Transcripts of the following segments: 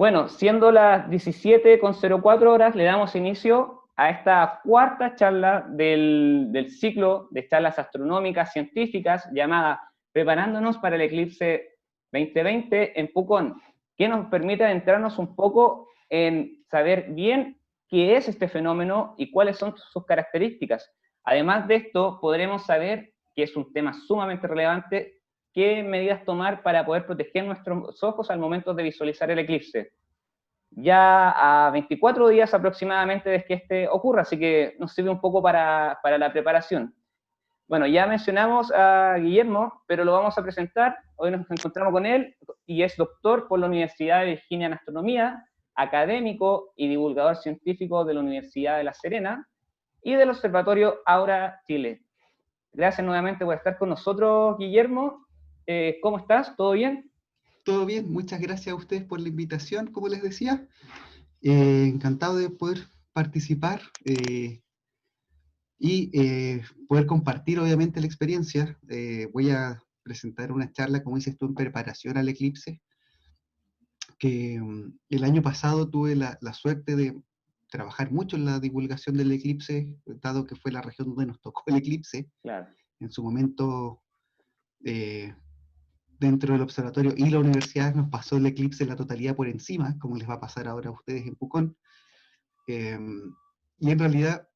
Bueno, siendo las 17:04 le damos inicio a esta cuarta charla del ciclo de charlas astronómicas científicas llamada Preparándonos para el eclipse 2020 en Pucón, que nos permite adentrarnos un poco en saber bien qué es este fenómeno y cuáles son sus características. Además de esto, podremos saber, que es un tema sumamente relevante, qué medidas tomar para poder proteger nuestros ojos al momento de visualizar el eclipse. Ya a 24 días aproximadamente desde que este ocurra, así que nos sirve un poco para la preparación. Bueno, ya mencionamos a Guillermo, pero lo vamos a presentar. Hoy nos encontramos con él y es doctor por la Universidad de Virginia en Astronomía, académico y divulgador científico de la Universidad de La Serena y del Observatorio Aura Chile. Gracias nuevamente por estar con nosotros, Guillermo. ¿Cómo estás? ¿Todo bien? Todo bien, muchas gracias a ustedes por la invitación, como les decía. Encantado de poder participar y poder compartir, obviamente, la experiencia. Voy a presentar una charla, como dices tú, en preparación al eclipse, que el año pasado tuve la suerte de trabajar mucho en la divulgación del eclipse, dado que fue la región donde nos tocó el eclipse. Claro. En su momento, dentro del observatorio y la universidad nos pasó el eclipse en la totalidad por encima, como les va a pasar ahora a ustedes en Pucón. Y en realidad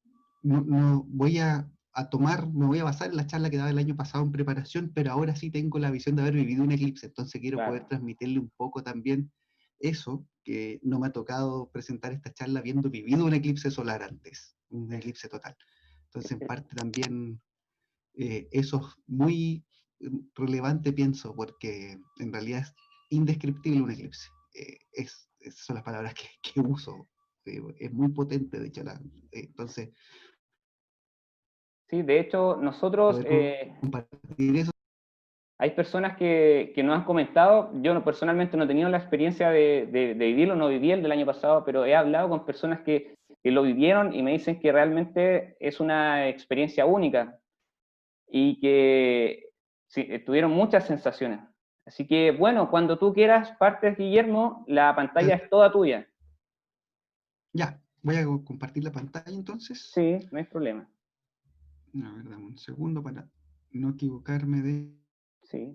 no voy me voy a basar en la charla que daba el año pasado en preparación, pero ahora sí tengo la visión de haber vivido un eclipse, entonces quiero poder Claro. transmitirle un poco también eso, que no me ha tocado presentar esta charla habiendo vivido un eclipse solar antes, un eclipse total. Entonces, en parte también eso es muy relevante, pienso, porque en realidad es indescriptible un eclipse. Esas son las palabras que uso. Es muy potente, de hecho. Entonces, Sí, de hecho, nosotros, poder compartir eso. hay personas que nos han comentado, yo personalmente no he tenido la experiencia de vivirlo, no viví el del año pasado, pero he hablado con personas que lo vivieron y me dicen que realmente es una experiencia única y que sí, tuvieron muchas sensaciones. Así que, bueno, cuando tú quieras, partes, Guillermo, la pantalla es toda tuya. Ya, voy a compartir la pantalla entonces. Sí, no hay problema. A ver, dame un segundo para no equivocarme de... Sí.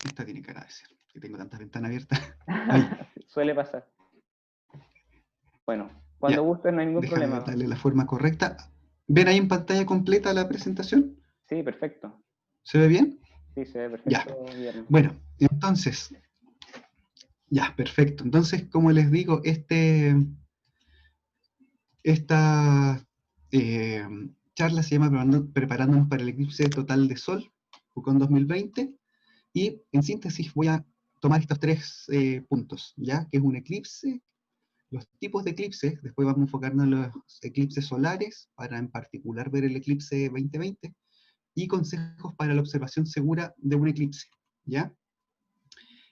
Esta tiene cara de ser, que tengo tantas ventanas abiertas. Ahí, Suele pasar. Bueno, cuando ya. gustes no hay ningún Déjame problema. darle la forma correcta. ¿Ven ahí en pantalla completa la presentación? Sí, perfecto. ¿Se ve bien? Sí, se ve Ya. perfecto, Guillermo. Bueno, entonces, ya, perfecto. Entonces, como les digo, esta eh, charla se llama Preparándonos para el eclipse total de Sol, Pucón 2020, y en síntesis voy a tomar estos tres puntos, ¿ya? Que es un eclipse, los tipos de eclipses, después vamos a enfocarnos en los eclipses solares, para en particular ver el eclipse 2020, y consejos para la observación segura de un eclipse, ¿ya?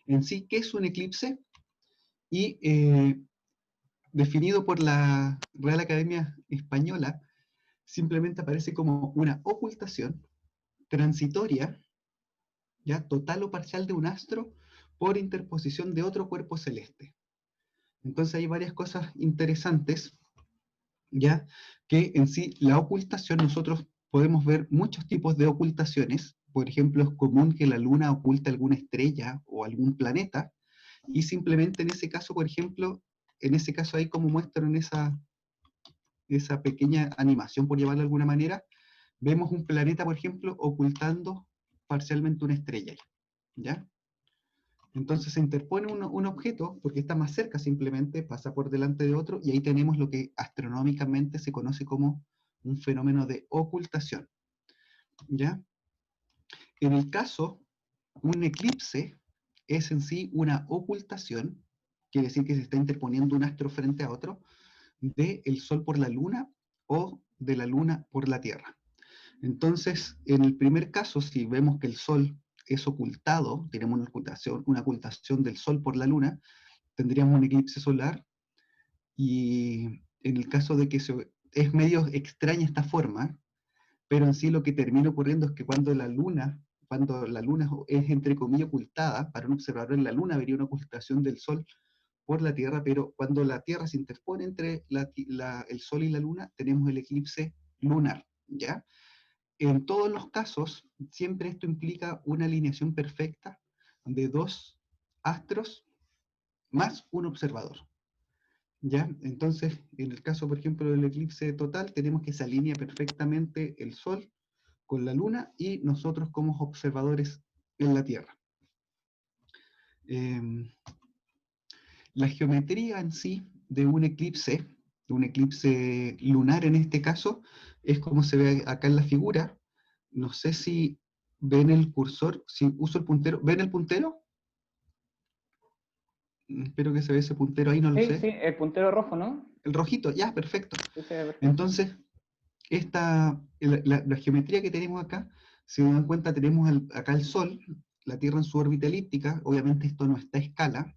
En sí, ¿qué es un eclipse? Y definido por la Real Academia Española, simplemente aparece como una ocultación transitoria, ya total o parcial de un astro por interposición de otro cuerpo celeste. Entonces hay varias cosas interesantes, ya que en sí la ocultación, nosotros podemos ver muchos tipos de ocultaciones. Por ejemplo, es común que la luna oculte alguna estrella o algún planeta, y simplemente en ese caso, por ejemplo, en ese caso ahí como muestran esa pequeña animación, por llamarlo de alguna manera, vemos un planeta, por ejemplo, ocultando parcialmente una estrella, ¿ya? Entonces se interpone un objeto, porque está más cerca simplemente, pasa por delante de otro, y ahí tenemos lo que astronómicamente se conoce como un fenómeno de ocultación, ¿ya? En el caso, un eclipse es en sí una ocultación, quiere decir que se está interponiendo un astro frente a otro, del Sol por la Luna o de la Luna por la Tierra. Entonces, en el primer caso, si vemos que el Sol es ocultado, tenemos una ocultación del Sol por la Luna, tendríamos un eclipse solar, y en el caso de que es medio extraña esta forma, pero en sí lo que termina ocurriendo es que cuando la Luna es entre comillas ocultada, para un observador en la Luna vería una ocultación del Sol por la Tierra, pero cuando la Tierra se interpone entre el Sol y la Luna, tenemos el eclipse lunar, ¿ya? En todos los casos, siempre esto implica una alineación perfecta de dos astros más un observador, ¿ya? Entonces, en el caso, por ejemplo, del eclipse total, tenemos que se alinea perfectamente el Sol con la Luna y nosotros como observadores en la Tierra. La geometría en sí de un eclipse lunar en este caso, es como se ve acá en la figura. No sé si ven el cursor, si uso el puntero. ¿Ven el puntero? Espero que se vea ese puntero ahí, no lo Sí, sí, sé. el puntero rojo, ¿no? El rojito, ya, perfecto. Sí, se ve perfecto. Entonces, la geometría que tenemos acá, si se dan cuenta, tenemos acá el Sol, la Tierra en su órbita elíptica. Obviamente esto no está a escala,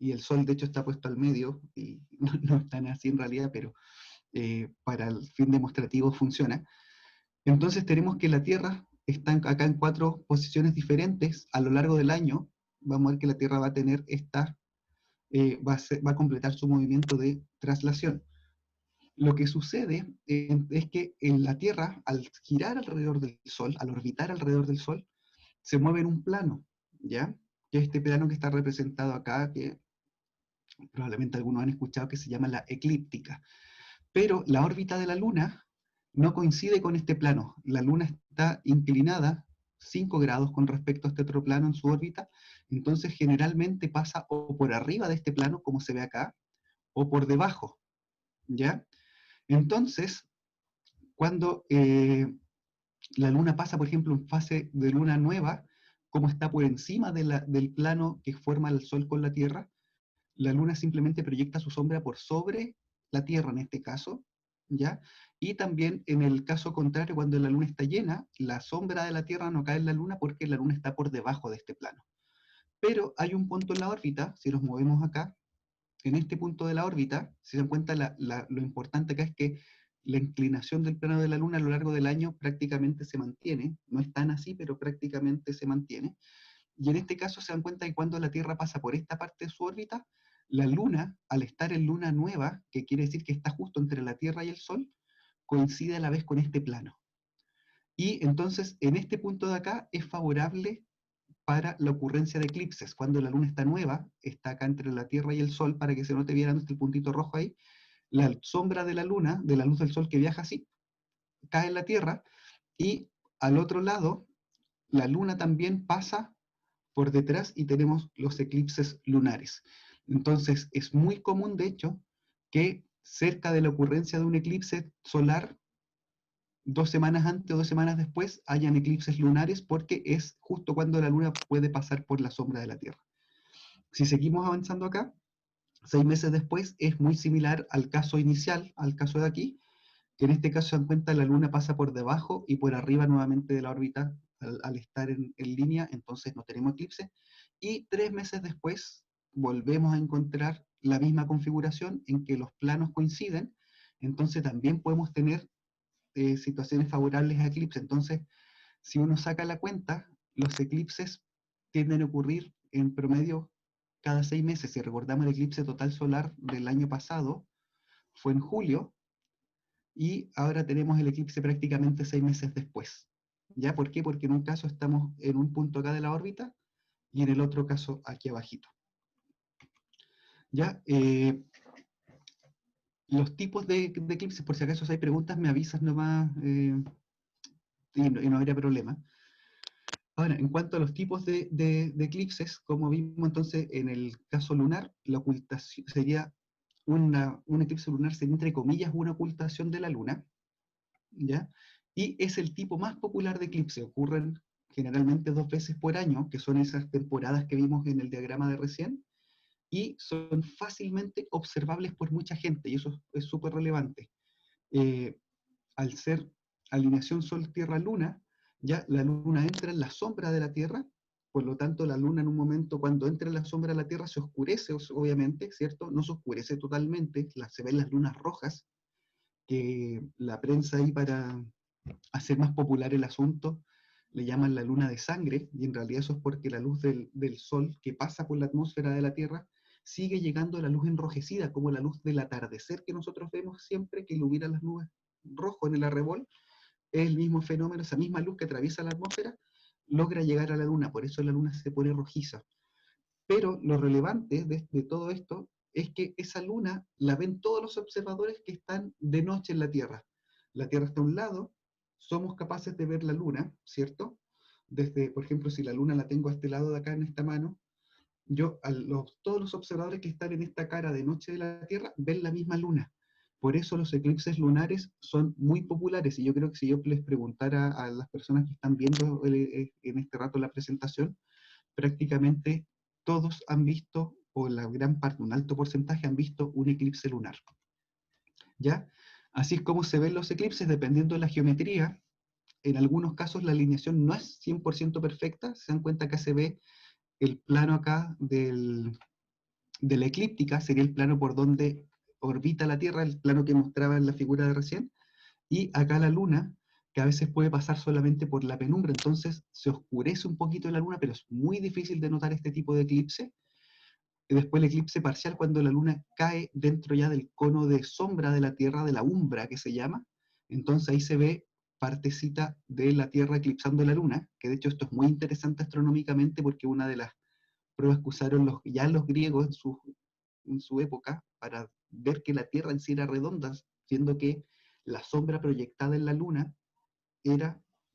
y el Sol de hecho está puesto al medio, y no es tan así en realidad, pero para el fin demostrativo funciona. Entonces tenemos que la Tierra está acá en 4 posiciones diferentes a lo largo del año. Vamos a ver que la Tierra va a tener va a completar su movimiento de traslación. Lo que sucede es que en la Tierra, al girar alrededor del Sol, al orbitar alrededor del Sol, se mueve en un plano, ¿ya? Que es este plano que está representado acá, que probablemente algunos han escuchado, que se llama la eclíptica. Pero la órbita de la Luna no coincide con este plano. La Luna está inclinada 5 grados con respecto a este otro plano en su órbita, entonces generalmente pasa o por arriba de este plano, como se ve acá, o por debajo, ¿ya? Entonces, cuando la Luna pasa, por ejemplo, en fase de luna nueva, como está por encima del plano que forma el Sol con la Tierra, la Luna simplemente proyecta su sombra por sobre la Tierra en este caso, ¿ya? Y también en el caso contrario, cuando la Luna está llena, la sombra de la Tierra no cae en la Luna porque la Luna está por debajo de este plano. Pero hay un punto en la órbita, si nos movemos acá, en este punto de la órbita, si se dan cuenta, lo importante acá es que la inclinación del plano de la Luna a lo largo del año prácticamente se mantiene, no es tan así, pero prácticamente se mantiene. Y en este caso se dan cuenta que cuando la Tierra pasa por esta parte de su órbita, la Luna, al estar en luna nueva, que quiere decir que está justo entre la Tierra y el Sol, coincide a la vez con este plano. Y entonces, en este punto de acá, es favorable para la ocurrencia de eclipses. Cuando la Luna está nueva, está acá entre la Tierra y el Sol, para que se note bien el puntito rojo ahí, la sombra de la Luna, de la luz del Sol que viaja así, cae en la Tierra, y al otro lado, la Luna también pasa por detrás y tenemos los eclipses lunares. Entonces, es muy común, de hecho, que cerca de la ocurrencia de un eclipse solar, 2 semanas antes o 2 semanas después, hayan eclipses lunares, porque es justo cuando la Luna puede pasar por la sombra de la Tierra. Si seguimos avanzando acá, 6 meses después, es muy similar al caso inicial, al caso de aquí, que en este caso se dan cuenta la Luna pasa por debajo y por arriba nuevamente de la órbita al estar en línea, entonces no tenemos eclipse. Y 3 meses después volvemos a encontrar la misma configuración en que los planos coinciden, entonces también podemos tener situaciones favorables a eclipse. Entonces, si uno saca la cuenta, los eclipses tienden a ocurrir en promedio cada 6 meses. Si recordamos el eclipse total solar del año pasado, fue en julio, y ahora tenemos el eclipse prácticamente 6 meses después. ¿Ya? ¿Por qué? Porque en un caso estamos en un punto acá de la órbita y en el otro caso aquí abajito. ¿Ya? Los tipos de eclipses, por si acaso hay preguntas, me avisas nomás y no habría problema. Ahora, en cuanto a los tipos de eclipses, como vimos entonces en el caso lunar, la ocultación sería un eclipse lunar, sería entre comillas una ocultación de la luna, ¿ya? Y es el tipo más popular de eclipse. Ocurren generalmente 2 veces por año, que son esas temporadas que vimos en el diagrama de recién, y son fácilmente observables por mucha gente, y eso es súper relevante. Al ser alineación Sol-Tierra-Luna, ya la Luna entra en la sombra de la Tierra, por lo tanto la Luna en un momento cuando entra en la sombra de la Tierra se oscurece, obviamente, ¿cierto? No se oscurece totalmente, se ven las lunas rojas, que la prensa ahí para hacer más popular el asunto le llaman la luna de sangre, y en realidad eso es porque la luz del Sol que pasa por la atmósfera de la Tierra sigue llegando la luz enrojecida, como la luz del atardecer que nosotros vemos siempre que ilumina las nubes rojo en el arrebol. Es el mismo fenómeno, esa misma luz que atraviesa la atmósfera, logra llegar a la luna, por eso la luna se pone rojiza. Pero lo relevante de todo esto es que esa luna la ven todos los observadores que están de noche en la Tierra. La Tierra está a un lado, somos capaces de ver la luna, ¿cierto? Desde, por ejemplo, si la luna la tengo a este lado de acá en esta mano, todos los observadores que están en esta cara de noche de la Tierra ven la misma luna. Por eso los eclipses lunares son muy populares, y yo creo que si yo les preguntara a las personas que están viendo en este rato la presentación, prácticamente todos han visto, o la gran parte, un alto porcentaje, han visto un eclipse lunar. ¿Ya? Así es como se ven los eclipses, dependiendo de la geometría. En algunos casos la alineación no es 100% perfecta, se dan cuenta que se ve el plano acá de la eclíptica, sería el plano por donde orbita la Tierra, el plano que mostraba en la figura de recién, y acá la luna, que a veces puede pasar solamente por la penumbra, entonces se oscurece un poquito la luna, pero es muy difícil de notar este tipo de eclipse. Y después el eclipse parcial, cuando la luna cae dentro ya del cono de sombra de la Tierra, de la umbra que se llama, entonces ahí se ve partecita de la Tierra eclipsando la luna, que de hecho esto es muy interesante astronómicamente porque una de las pruebas que usaron los griegos en su época para ver que la Tierra en sí era redonda, siendo que la sombra proyectada en la luna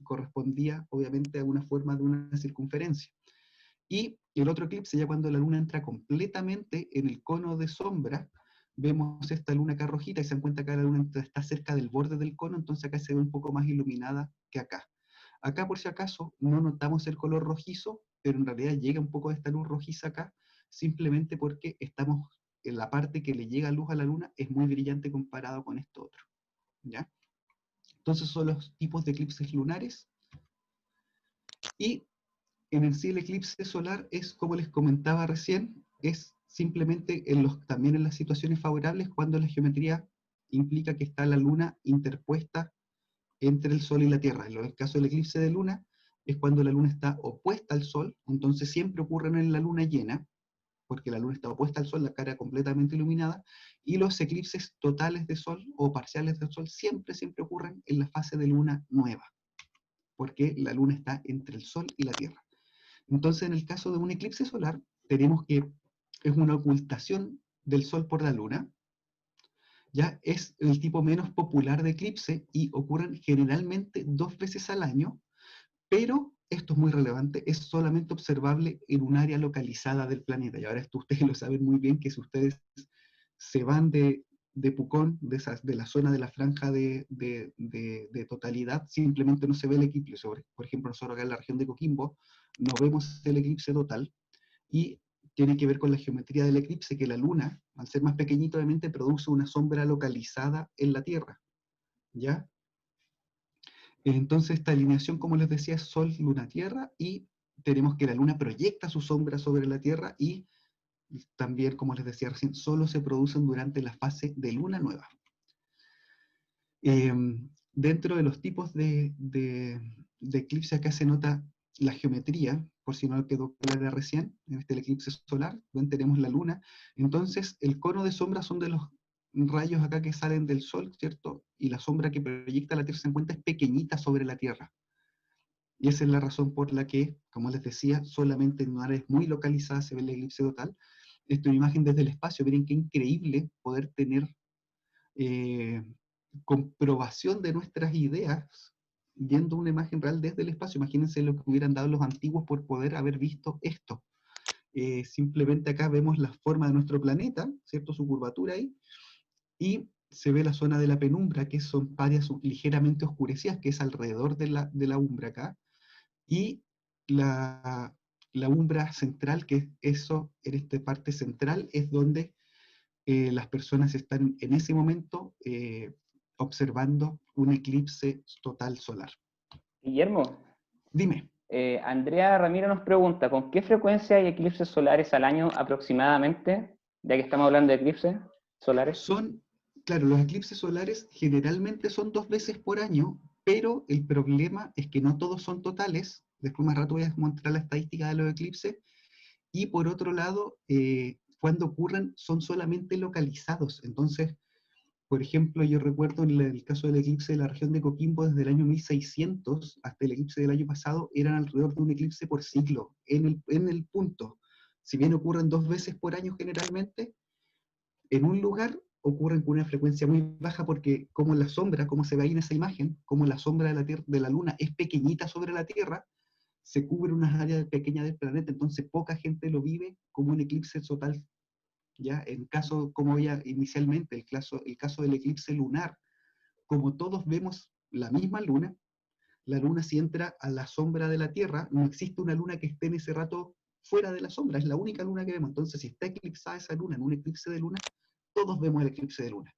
correspondía obviamente a una forma de una circunferencia. Y el otro eclipse, ya cuando la luna entra completamente en el cono de sombra, vemos esta luna acá rojita y se dan cuenta que la luna está cerca del borde del cono, entonces acá se ve un poco más iluminada que acá. Acá, por si acaso, no notamos el color rojizo, pero en realidad llega un poco de esta luz rojiza acá, simplemente porque estamos en la parte que le llega luz a la luna, es muy brillante comparado con esto otro. ¿Ya? Entonces son los tipos de eclipses lunares. Y en sí el eclipse solar es, como les comentaba recién, es simplemente también en las situaciones favorables cuando la geometría implica que está la luna interpuesta entre el Sol y la Tierra. En el caso del eclipse de luna, es cuando la luna está opuesta al Sol, entonces siempre ocurren en la luna llena, porque la luna está opuesta al Sol, la cara completamente iluminada, y los eclipses totales de Sol o parciales del Sol siempre ocurren en la fase de luna nueva, porque la luna está entre el Sol y la Tierra. Entonces, en el caso de un eclipse solar, tenemos que es una ocultación del Sol por la luna, ya es el tipo menos popular de eclipse y ocurren generalmente 2 veces al año, pero esto es muy relevante, es solamente observable en un área localizada del planeta. Y ahora esto ustedes lo saben muy bien, que si ustedes se van de Pucón, de la zona de la franja de totalidad, simplemente no se ve el eclipse. Por ejemplo, nosotros acá en la región de Coquimbo no vemos el eclipse total, y tiene que ver con la geometría del eclipse, que la luna, al ser más pequeñita, obviamente produce una sombra localizada en la Tierra, ¿ya? Entonces esta alineación, como les decía, es Sol, Luna, Tierra, y tenemos que la luna proyecta su sombra sobre la Tierra, y también, como les decía recién, solo se producen durante la fase de luna nueva. Dentro de los tipos de eclipse, acá se nota la geometría, por si no quedó clara recién, en el eclipse solar, donde tenemos la luna. Entonces, el cono de sombra son de los rayos acá que salen del Sol, ¿cierto? Y la sombra que proyecta la Tierra se encuentra es pequeñita sobre la Tierra. Y esa es la razón por la que, como les decía, solamente en áreas muy localizadas se ve el eclipse total. Esto es una imagen desde el espacio, miren qué increíble poder tener comprobación de nuestras ideas viendo una imagen real desde el espacio. Imagínense lo que hubieran dado los antiguos por poder haber visto esto. Simplemente acá vemos la forma de nuestro planeta, ¿cierto? Su curvatura ahí, y se ve la zona de la penumbra, que son áreas ligeramente oscurecidas, que es alrededor de la umbra acá, y la umbra central, que es eso, en esta parte central, es donde las personas están en ese momento observando un eclipse total solar. Guillermo, Dime. Andrea Ramiro nos pregunta, ¿con qué frecuencia hay eclipses solares al año aproximadamente? Ya que estamos hablando de eclipses solares. Claro, los eclipses solares generalmente son 2 veces por año, pero el problema es que no todos son totales. Después más rato voy a mostrar la estadística de los eclipses. Y por otro lado, cuando ocurren son solamente localizados. Entonces, por ejemplo, yo recuerdo en el caso del eclipse de la región de Coquimbo, desde el año 1600 hasta el eclipse del año pasado, eran alrededor de un eclipse por ciclo, en el punto. Si bien ocurren 2 veces por año generalmente, en un lugar ocurren con una frecuencia muy baja porque como la sombra, como se ve ahí en esa imagen, como la sombra de la, de la Luna es pequeñita sobre la Tierra, se cubre unas áreas pequeñas del planeta, entonces poca gente lo vive como un eclipse total. ¿Ya? En caso, como ya inicialmente, el caso del eclipse lunar, como todos vemos la misma luna, la luna si entra a la sombra de la Tierra, no existe una luna que esté en ese rato fuera de la sombra, es la única luna que vemos. Entonces, si está eclipsada esa luna en un eclipse de luna, todos vemos el eclipse de luna.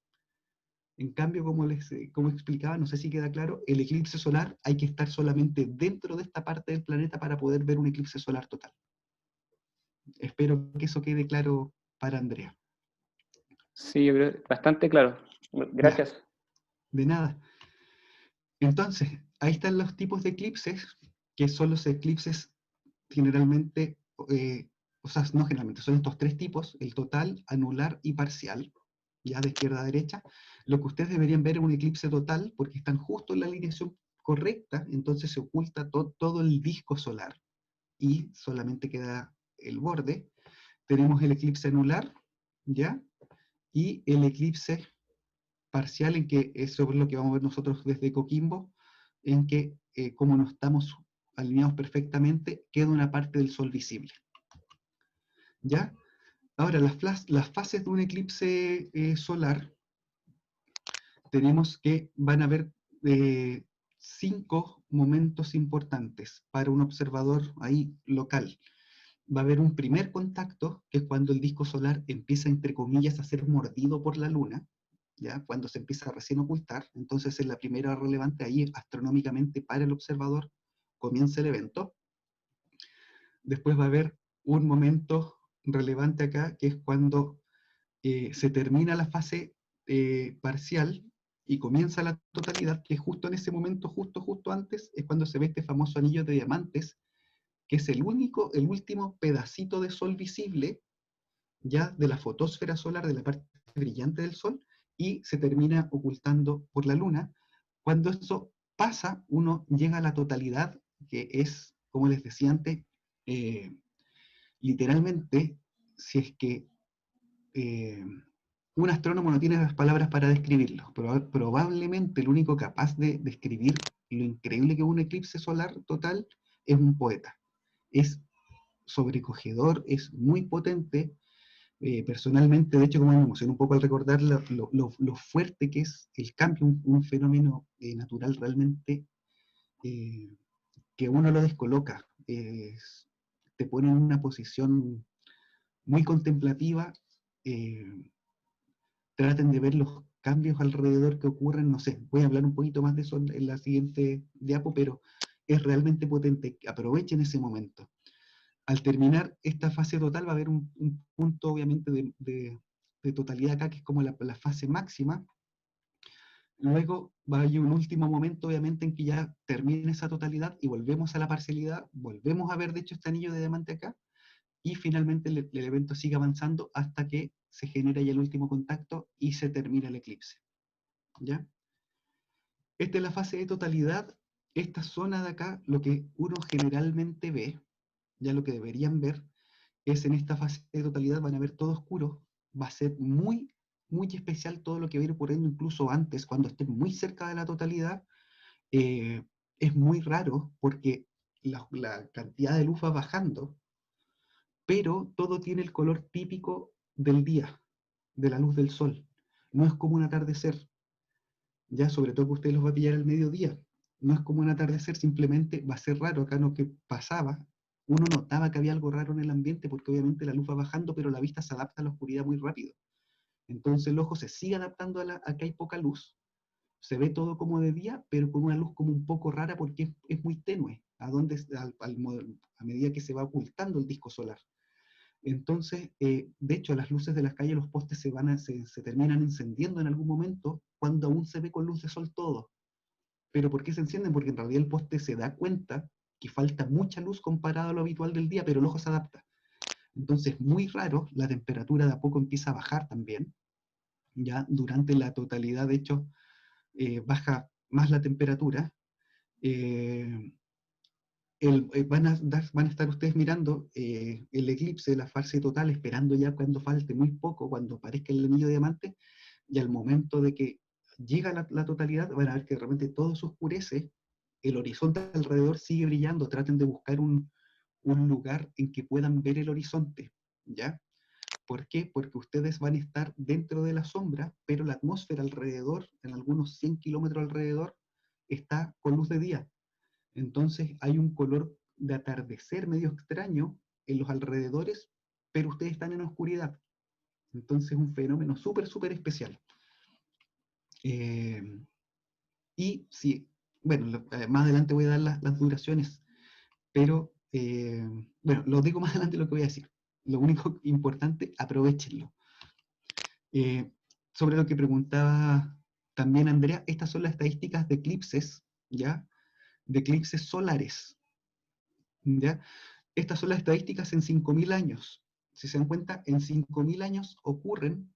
En cambio, como explicaba, no sé si queda claro, el eclipse solar hay que estar solamente dentro de esta parte del planeta para poder ver un eclipse solar total. Espero que eso quede claro para Andrea. Sí, yo creo bastante claro. Ya, Gracias. de nada. Entonces, ahí están los tipos de eclipses, que son los eclipses generalmente, o sea, no generalmente, son estos 3 tipos, el total, anular y parcial, ya de izquierda a derecha. Lo que ustedes deberían ver es un eclipse total, porque están justo en la alineación correcta, entonces se oculta todo el disco solar, y solamente queda el borde. Tenemos el eclipse anular, ¿ya? Y el eclipse parcial, en que eso es lo que vamos a ver nosotros desde Coquimbo, en que como no estamos alineados perfectamente, queda una parte del Sol visible. ¿Ya? Ahora, las fases de un eclipse solar, tenemos que van a haber 5 momentos importantes para un observador ahí local. Va a haber un primer contacto, que es cuando el disco solar empieza, entre comillas, a ser mordido por la Luna, ¿ya? Cuando se empieza a recién ocultar, entonces es la primera relevante ahí astronómicamente para el observador, comienza el evento. Después va a haber un momento relevante acá, que es cuando se termina la fase parcial y comienza la totalidad, que justo en ese momento, justo antes, es cuando se ve este famoso anillo de diamantes, que es el último pedacito de sol visible, ya de la fotosfera solar, de la parte brillante del Sol, y se termina ocultando por la Luna. Cuando eso pasa, uno llega a la totalidad, que es, como les decía antes, eh, literalmente, si es que un astrónomo no tiene las palabras para describirlo, probablemente el único capaz de describir lo increíble que es un eclipse solar total es un poeta. Es sobrecogedor, es muy potente. Personalmente, de hecho, como me emociono un poco al recordar lo fuerte que es el cambio, un fenómeno natural realmente eh, que uno lo descoloca, te pone en una posición muy contemplativa, eh, traten de ver los cambios alrededor que ocurren, no sé, voy a hablar un poquito más de eso en la siguiente diapo, pero es realmente potente, aprovechen ese momento. Al terminar esta fase total va a haber un punto obviamente de totalidad acá, que es como la fase máxima. Luego va a haber un último momento obviamente en que ya termina esa totalidad y volvemos a la parcialidad, volvemos a ver de hecho este anillo de diamante acá, y finalmente el evento sigue avanzando hasta que se genera ya el último contacto y se termina el eclipse. ¿Ya? Esta es la fase de totalidad. Esta zona de acá, lo que uno generalmente ve, ya lo que deberían ver, es en esta fase de totalidad, van a ver todo oscuro, va a ser muy especial todo lo que va a ir ocurriendo incluso antes, cuando estén muy cerca de la totalidad, eh, es muy raro porque la cantidad de luz va bajando, pero todo tiene el color típico del día, de la luz del sol. No es como un atardecer, ya sobre todo que usted los va a pillar al mediodía. No es como un atardecer, simplemente va a ser raro. Acá lo que pasaba, uno notaba que había algo raro en el ambiente porque obviamente la luz va bajando, pero la vista se adapta a la oscuridad muy rápido. Entonces el ojo se sigue adaptando a que hay poca luz. Se ve todo como de día, pero con una luz como un poco rara porque es muy tenue a medida que se va ocultando el disco solar. Entonces, de hecho, las luces de las calles, los postes se terminan encendiendo en algún momento cuando aún se ve con luz de sol todo. ¿Pero por qué se encienden? Porque en realidad el poste se da cuenta que falta mucha luz comparado a lo habitual del día, pero el ojo se adapta. Entonces, muy raro, la temperatura de a poco empieza a bajar también, ya durante la totalidad, de hecho, baja más la temperatura. eh, van a estar ustedes mirando el eclipse, la fase total, esperando ya cuando falte muy poco, cuando aparezca el anillo de diamante, y al momento de que llega la totalidad, van a ver que de repente todo se oscurece, el horizonte alrededor sigue brillando, traten de buscar un lugar en que puedan ver el horizonte, ¿ya? ¿Por qué? Porque ustedes van a estar dentro de la sombra, pero la atmósfera alrededor, en algunos 100 kilómetros alrededor, está con luz de día. Entonces hay un color de atardecer medio extraño en los alrededores, pero ustedes están en oscuridad. Entonces es un fenómeno súper, súper especial. Eh, y si, bueno, más adelante voy a dar las duraciones, pero, bueno, lo digo más adelante lo que voy a decir. Lo único importante, aprovechenlo. Eh, sobre lo que preguntaba también Andrea, estas son las estadísticas de eclipses, ¿ya? De eclipses solares, ¿ya? Estas son las estadísticas en 5.000 años. Si se dan cuenta, en 5.000 años ocurren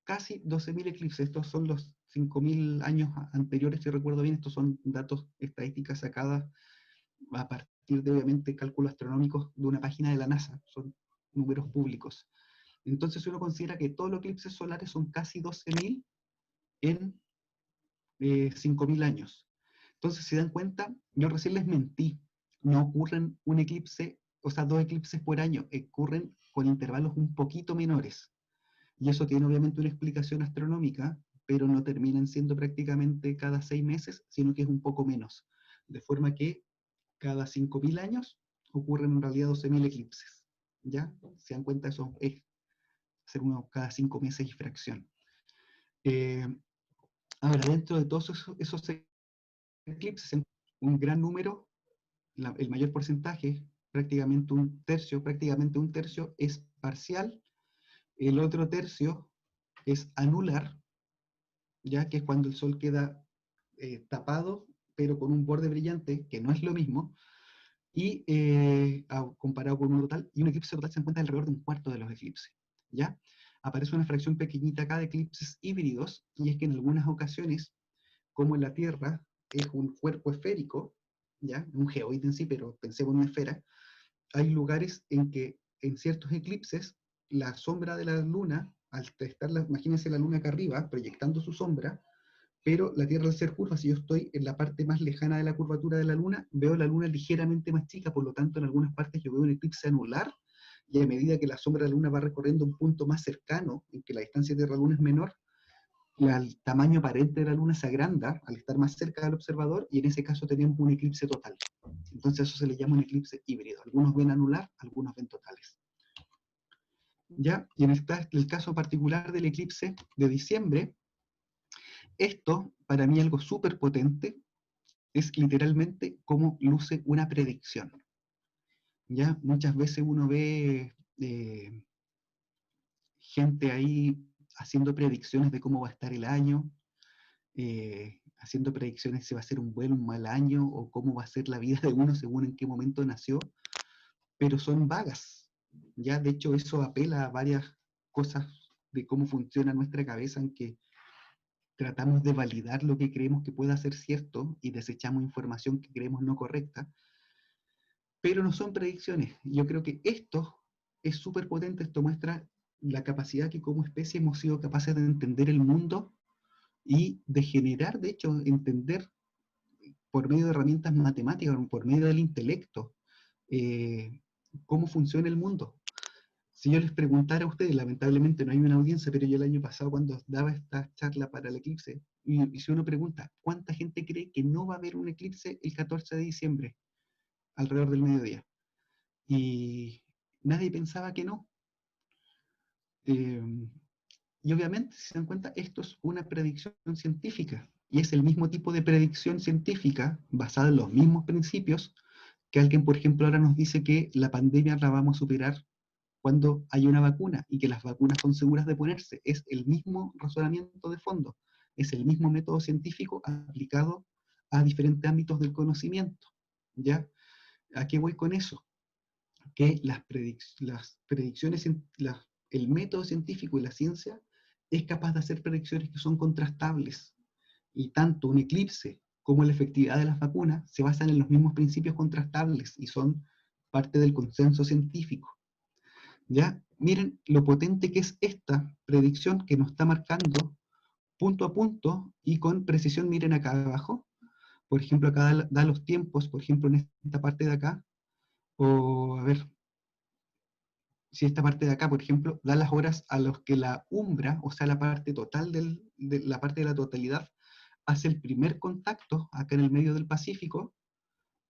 casi 12.000 eclipses. Estos son los 5.000 años anteriores, si recuerdo bien. Estos son datos, estadísticas sacadas a partir de, obviamente, cálculos astronómicos de una página de la NASA. Son números públicos. Entonces uno considera que todos los eclipses solares son casi 12.000 en 5.000 años. Entonces, si dan cuenta, yo recién les mentí. No ocurren un eclipse, o sea, 2 eclipses por año, ocurren con intervalos un poquito menores. Y eso tiene obviamente una explicación astronómica, pero no terminan siendo prácticamente cada 6 meses, sino que es un poco menos. De forma que cada 5.000 años ocurren en realidad 12.000 eclipses. ¿Ya? Se dan cuenta, eso es ser uno cada 5 meses y fracción. Ahora, dentro de todos esos eclipses, un gran número, el mayor porcentaje, prácticamente un tercio es parcial, el otro tercio es anular, ya que es cuando el Sol queda tapado, pero con un borde brillante, que no es lo mismo, y comparado con un total, y un eclipse total se encuentra alrededor de un cuarto de los eclipses, ¿ya? Aparece una fracción pequeñita acá de eclipses híbridos, y es que en algunas ocasiones, como la Tierra es un cuerpo esférico, ¿ya? Un geoide en sí, pero pensemos en una esfera, hay lugares en que en ciertos eclipses la sombra de la Luna, al estar, imagínense la Luna acá arriba, proyectando su sombra, pero la Tierra al ser curva, si yo estoy en la parte más lejana de la curvatura de la Luna, veo la Luna ligeramente más chica, por lo tanto en algunas partes yo veo un eclipse anular, y a medida que la sombra de la Luna va recorriendo un punto más cercano, en que la distancia Tierra-Luna es menor, el tamaño aparente de la Luna se agranda al estar más cerca del observador, y en ese caso tenemos un eclipse total. Entonces eso se le llama un eclipse híbrido. Algunos ven anular, algunos ven totales. ¿Ya? Y en el caso particular del eclipse de diciembre, esto, para mí algo súper potente, es literalmente cómo luce una predicción. ¿Ya? Muchas veces uno ve gente ahí haciendo predicciones de cómo va a estar el año, haciendo predicciones si va a ser un buen o un mal año, o cómo va a ser la vida de uno según en qué momento nació, pero son vagas. Ya, de hecho, eso apela a varias cosas de cómo funciona nuestra cabeza, en que tratamos de validar lo que creemos que pueda ser cierto y desechamos información que creemos no correcta, pero no son predicciones. Yo creo que esto es súper potente, esto muestra la capacidad que como especie hemos sido capaces de entender el mundo y de generar, de hecho, entender por medio de herramientas matemáticas, por medio del intelecto, eh, cómo funciona el mundo. Si yo les preguntara a ustedes, lamentablemente no hay una audiencia, pero yo el año pasado cuando daba esta charla para el eclipse, y si uno pregunta, ¿cuánta gente cree que no va a haber un eclipse el 14 de diciembre, alrededor del mediodía? Y nadie pensaba que no. Eh, y obviamente, si se dan cuenta, esto es una predicción científica, y es el mismo tipo de predicción científica, basada en los mismos principios, que alguien, por ejemplo, ahora nos dice que la pandemia la vamos a superar cuando hay una vacuna y que las vacunas son seguras de ponerse. Es el mismo razonamiento de fondo, es el mismo método científico aplicado a diferentes ámbitos del conocimiento. ¿Ya? ¿A qué voy con eso? que las predicciones, el método científico y la ciencia es capaz de hacer predicciones que son contrastables. Y tanto un eclipse como la efectividad de las vacunas se basan en los mismos principios contrastables y son parte del consenso científico. ¿Ya? Miren lo potente que es esta predicción que nos está marcando punto a punto y con precisión. Miren acá abajo, por ejemplo, acá da los tiempos, por ejemplo, en esta parte de acá, o a ver, si esta parte de acá, por ejemplo, da las horas a los que la umbra, o sea, la parte total de la parte de la totalidad, hace el primer contacto acá en el medio del Pacífico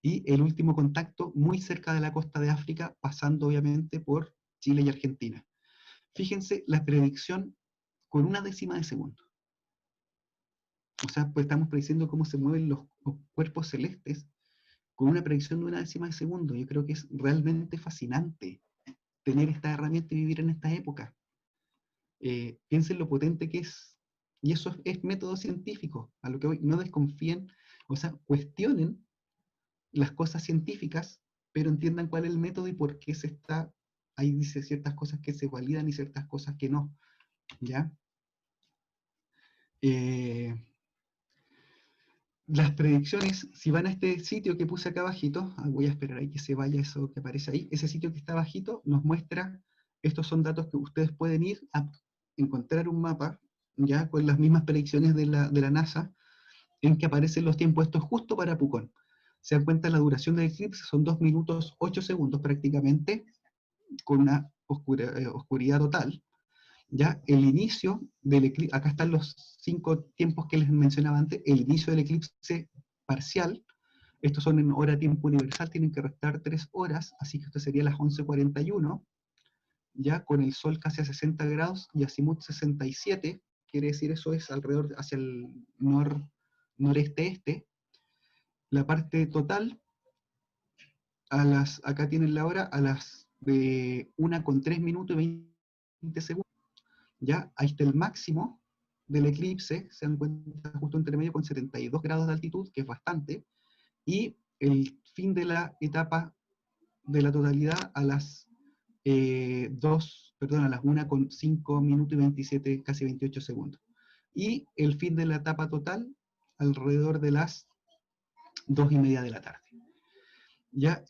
y el último contacto muy cerca de la costa de África, pasando obviamente por Chile y Argentina. Fíjense la predicción con una décima de segundo. O sea, pues estamos prediciendo cómo se mueven los cuerpos celestes con una predicción de una décima de segundo. Yo creo que es realmente fascinante tener esta herramienta y vivir en esta época. Piensen lo potente que es. Y eso es método científico. A lo que hoy no desconfíen, o sea, cuestionen las cosas científicas, pero entiendan cuál es el método y por qué se está, ahí dice ciertas cosas que se validan y ciertas cosas que no. ¿Ya? Las predicciones, si van a este sitio que puse acá abajito, voy a esperar ahí que se vaya eso que aparece ahí, ese sitio que está abajito nos muestra, estos son datos que ustedes pueden ir a encontrar un mapa, ya con las mismas predicciones de la NASA, en que aparecen los tiempos. Esto es justo para Pucón. Se dan cuenta, la duración del eclipse son 2 minutos 8 segundos prácticamente, con una oscuridad total. Ya el inicio del eclipse, acá están los 5 tiempos que les mencionaba antes, el inicio del eclipse parcial, estos son en hora tiempo universal, tienen que restar 3 horas, así que esto sería las 11:41, ya con el sol casi a 60 grados y azimut 67, quiere decir eso es alrededor hacia el noreste-este. La parte total, acá tienen la hora, a las de 1:03 minutos y 20 segundos. ¿Ya? Ahí está el máximo del eclipse, se encuentra justo entre medio con 72 grados de altitud, que es bastante, y el fin de la etapa de la totalidad a las a las 1:05 minutos y 27, casi 28 segundos. Y el fin de la etapa total alrededor de las 2:30 de la tarde. Ya,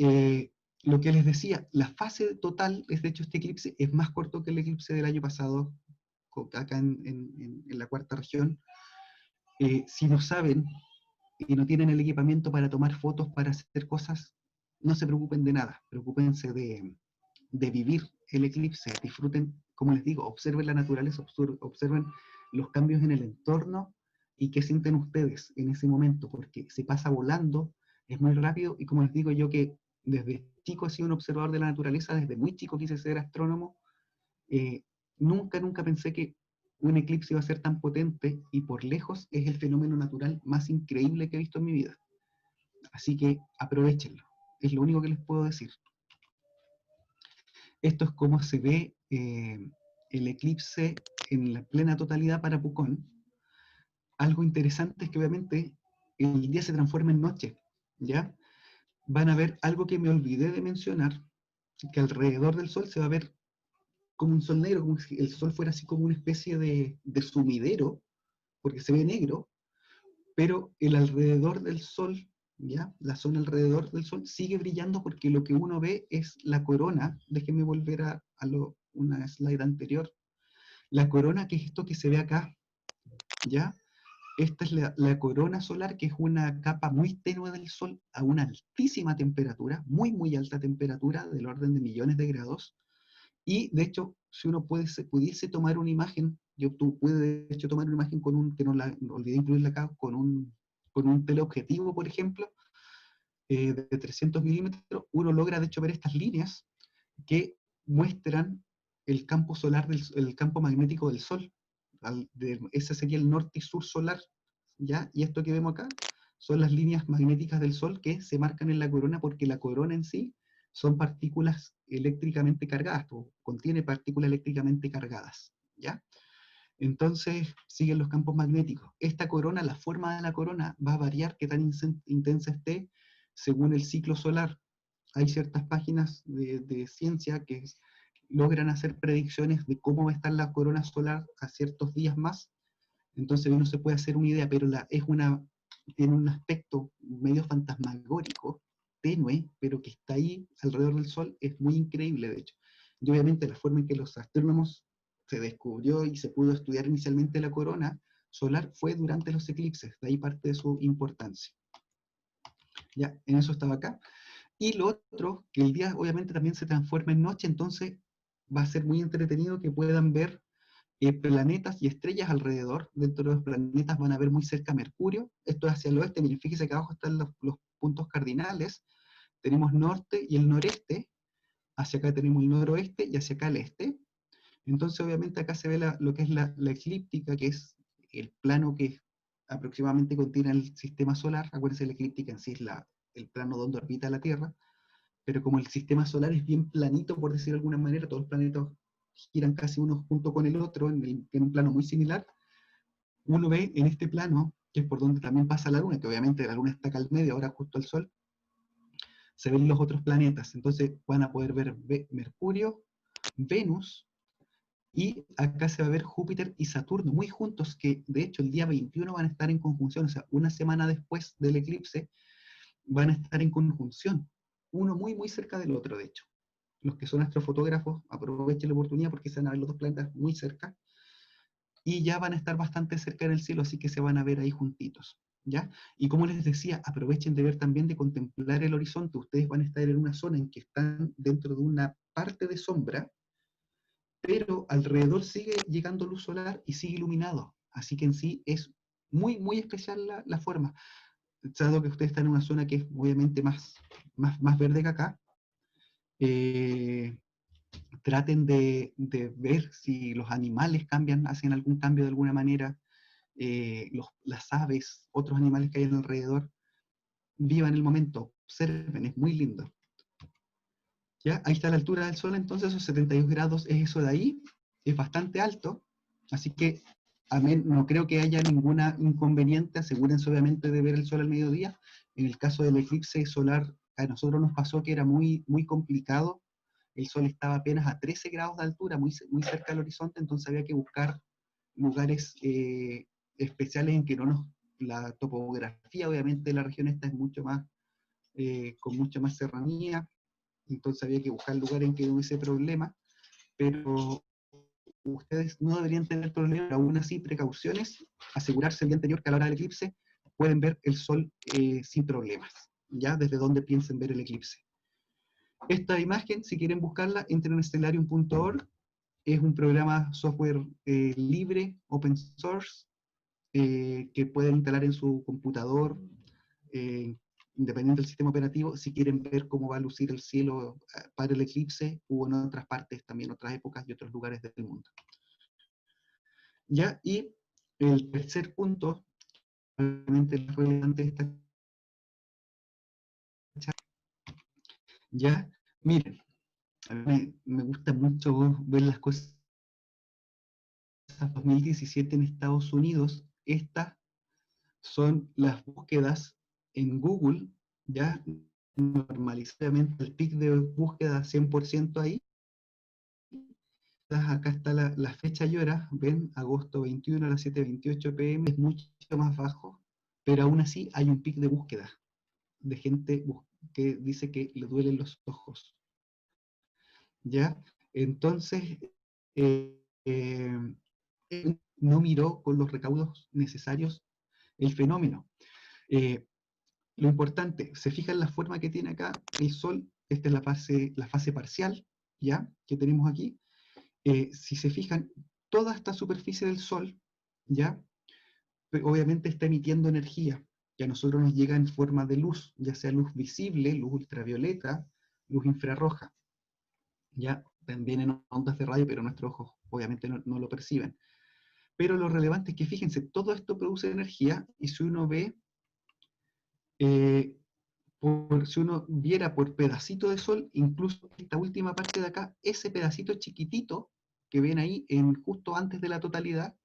lo que les decía, la fase total, de hecho este eclipse es más corto que el eclipse del año pasado, acá en la cuarta región. Si no saben y no tienen el equipamiento para tomar fotos, para hacer cosas, no se preocupen de nada, preocúpense de vivir el eclipse, disfruten, como les digo, observen la naturaleza, observen los cambios en el entorno y qué sienten ustedes en ese momento, porque se pasa volando, es muy rápido, y como les digo yo que desde chico he sido un observador de la naturaleza, desde muy chico quise ser astrónomo, nunca pensé que un eclipse iba a ser tan potente, y por lejos es el fenómeno natural más increíble que he visto en mi vida. Así que aprovechenlo, es lo único que les puedo decir. Esto es cómo se ve el eclipse en la plena totalidad para Pucón. Algo interesante es que obviamente el día se transforma en noche, ¿ya? Van a ver algo que me olvidé de mencionar, que alrededor del Sol se va a ver como un sol negro, como si el Sol fuera así como una especie de sumidero, porque se ve negro, pero el alrededor del Sol, ¿ya? La zona alrededor del Sol sigue brillando porque lo que uno ve es la corona. Déjenme volver a una slide anterior. La corona, que es esto que se ve acá, ¿ya? Esta es la corona solar, que es una capa muy tenue del Sol a una altísima temperatura, muy alta temperatura, del orden de millones de grados. Y de hecho, si uno pudiese tomar una imagen, tú puedes de hecho tomar una imagen con que no olvidé incluirla acá, con un teleobjetivo, por ejemplo, de 300 milímetros, uno logra de hecho ver estas líneas que muestran el campo solar, el campo magnético del Sol. Ese sería el norte y sur solar, ¿ya? Y esto que vemos acá son las líneas magnéticas del Sol que se marcan en la corona, porque la corona en sí son partículas eléctricamente cargadas, o contiene partículas eléctricamente cargadas, ¿ya? Entonces siguen los campos magnéticos. Esta corona, la forma de la corona va a variar qué tan intensa esté según el ciclo solar. hay ciertas páginas de ciencia que logran hacer predicciones de cómo va a estar la corona solar a ciertos días más, entonces uno se puede hacer una idea, pero tiene un aspecto medio fantasmagórico, tenue, pero que está ahí alrededor del Sol, es muy increíble de hecho. Y obviamente la forma en que los astrónomos se descubrió y se pudo estudiar inicialmente la corona solar fue durante los eclipses, de ahí parte de su importancia. Ya, en eso estaba acá. Y lo otro, que el día obviamente también se transforma en noche, entonces va a ser muy entretenido que puedan ver planetas y estrellas alrededor. Dentro de los planetas van a ver muy cerca Mercurio. Esto es hacia el oeste. Miren, fíjense que abajo están los puntos cardinales. Tenemos norte y el noreste. Hacia acá tenemos el noroeste y hacia acá el este. Entonces, obviamente, acá se ve lo que es la eclíptica, que es el plano que aproximadamente contiene el sistema solar. Acuérdense, la eclíptica en sí es el plano donde orbita la Tierra. Pero como el sistema solar es bien planito, por decir de alguna manera, todos los planetas giran casi uno junto con el otro en un plano muy similar, uno ve en este plano, que es por donde también pasa la Luna, que obviamente la Luna está acá al medio, ahora justo al Sol, se ven los otros planetas. Entonces van a poder ver Mercurio, Venus, y acá se va a ver Júpiter y Saturno muy juntos, que de hecho el día 21 van a estar en conjunción, o sea, una semana después del eclipse, van a estar en conjunción, uno muy muy cerca del otro de hecho. Los que son astrofotógrafos, aprovechen la oportunidad porque se van a ver los dos planetas muy cerca, y ya van a estar bastante cerca en el cielo, así que se van a ver ahí juntitos, ¿ya? Y como les decía, aprovechen de ver también, de contemplar el horizonte. Ustedes van a estar en una zona en que están dentro de una parte de sombra, pero alrededor sigue llegando luz solar y sigue iluminado, así que en sí es muy, muy especial la forma. Dado que ustedes están en una zona que es obviamente más verde que acá, eh, traten de ver si los animales cambian, hacen algún cambio de alguna manera, las aves, otros animales que hay alrededor, vivan el momento, observen, es muy lindo. ¿Ya? Ahí está la altura del Sol, entonces esos 72 grados es eso de ahí, es bastante alto, así que no creo que haya ningún inconveniente, asegúrense obviamente de ver el Sol al mediodía. En el caso del eclipse solar, a nosotros nos pasó que era muy, muy complicado. El Sol estaba apenas a 13 grados de altura, muy, muy cerca del horizonte, entonces había que buscar lugares especiales en que no nos... La topografía, obviamente, de la región esta es mucho más, con mucha más serranía, entonces había que buscar lugares en que no hubiese problema, pero ustedes no deberían tener problema, pero aún así, precauciones, asegurarse el día anterior que a la hora del eclipse pueden ver el Sol sin problemas, ya desde donde piensen ver el eclipse. Esta imagen, si quieren buscarla, entren en stellarium.org, es un programa software libre, open source, que pueden instalar en su computador, independiente del sistema operativo, si quieren ver cómo va a lucir el cielo para el eclipse, o en otras partes, también otras épocas y otros lugares del mundo. ¿Ya? Y el tercer punto, obviamente relevante de esta charla, ya, miren, a mí me gusta mucho ver las cosas 2017 en Estados Unidos. Estas son las búsquedas en Google, ya normalizadamente el pic de búsqueda 100% ahí. Acá está la fecha y hora, ven, agosto 21 a las 7:28 pm, es mucho más bajo, pero aún así hay un pic de búsqueda de gente que dice que le duelen los ojos. ¿Ya? Entonces, eh, eh, no miró con los recaudos necesarios el fenómeno. Lo importante, se fijan la forma que tiene acá el Sol, esta es la fase parcial, ¿ya? Que tenemos aquí. Si se fijan, toda esta superficie del Sol, ¿ya? Obviamente está emitiendo energía, que a nosotros nos llega en forma de luz, ya sea luz visible, luz ultravioleta, luz infrarroja. Ya también en ondas de radio, pero nuestros ojos obviamente no lo perciben. Pero lo relevante es que fíjense, todo esto produce energía, y si uno ve, si uno viera por pedacito de Sol, incluso esta última parte de acá, ese pedacito chiquitito que ven ahí justo antes de la totalidad,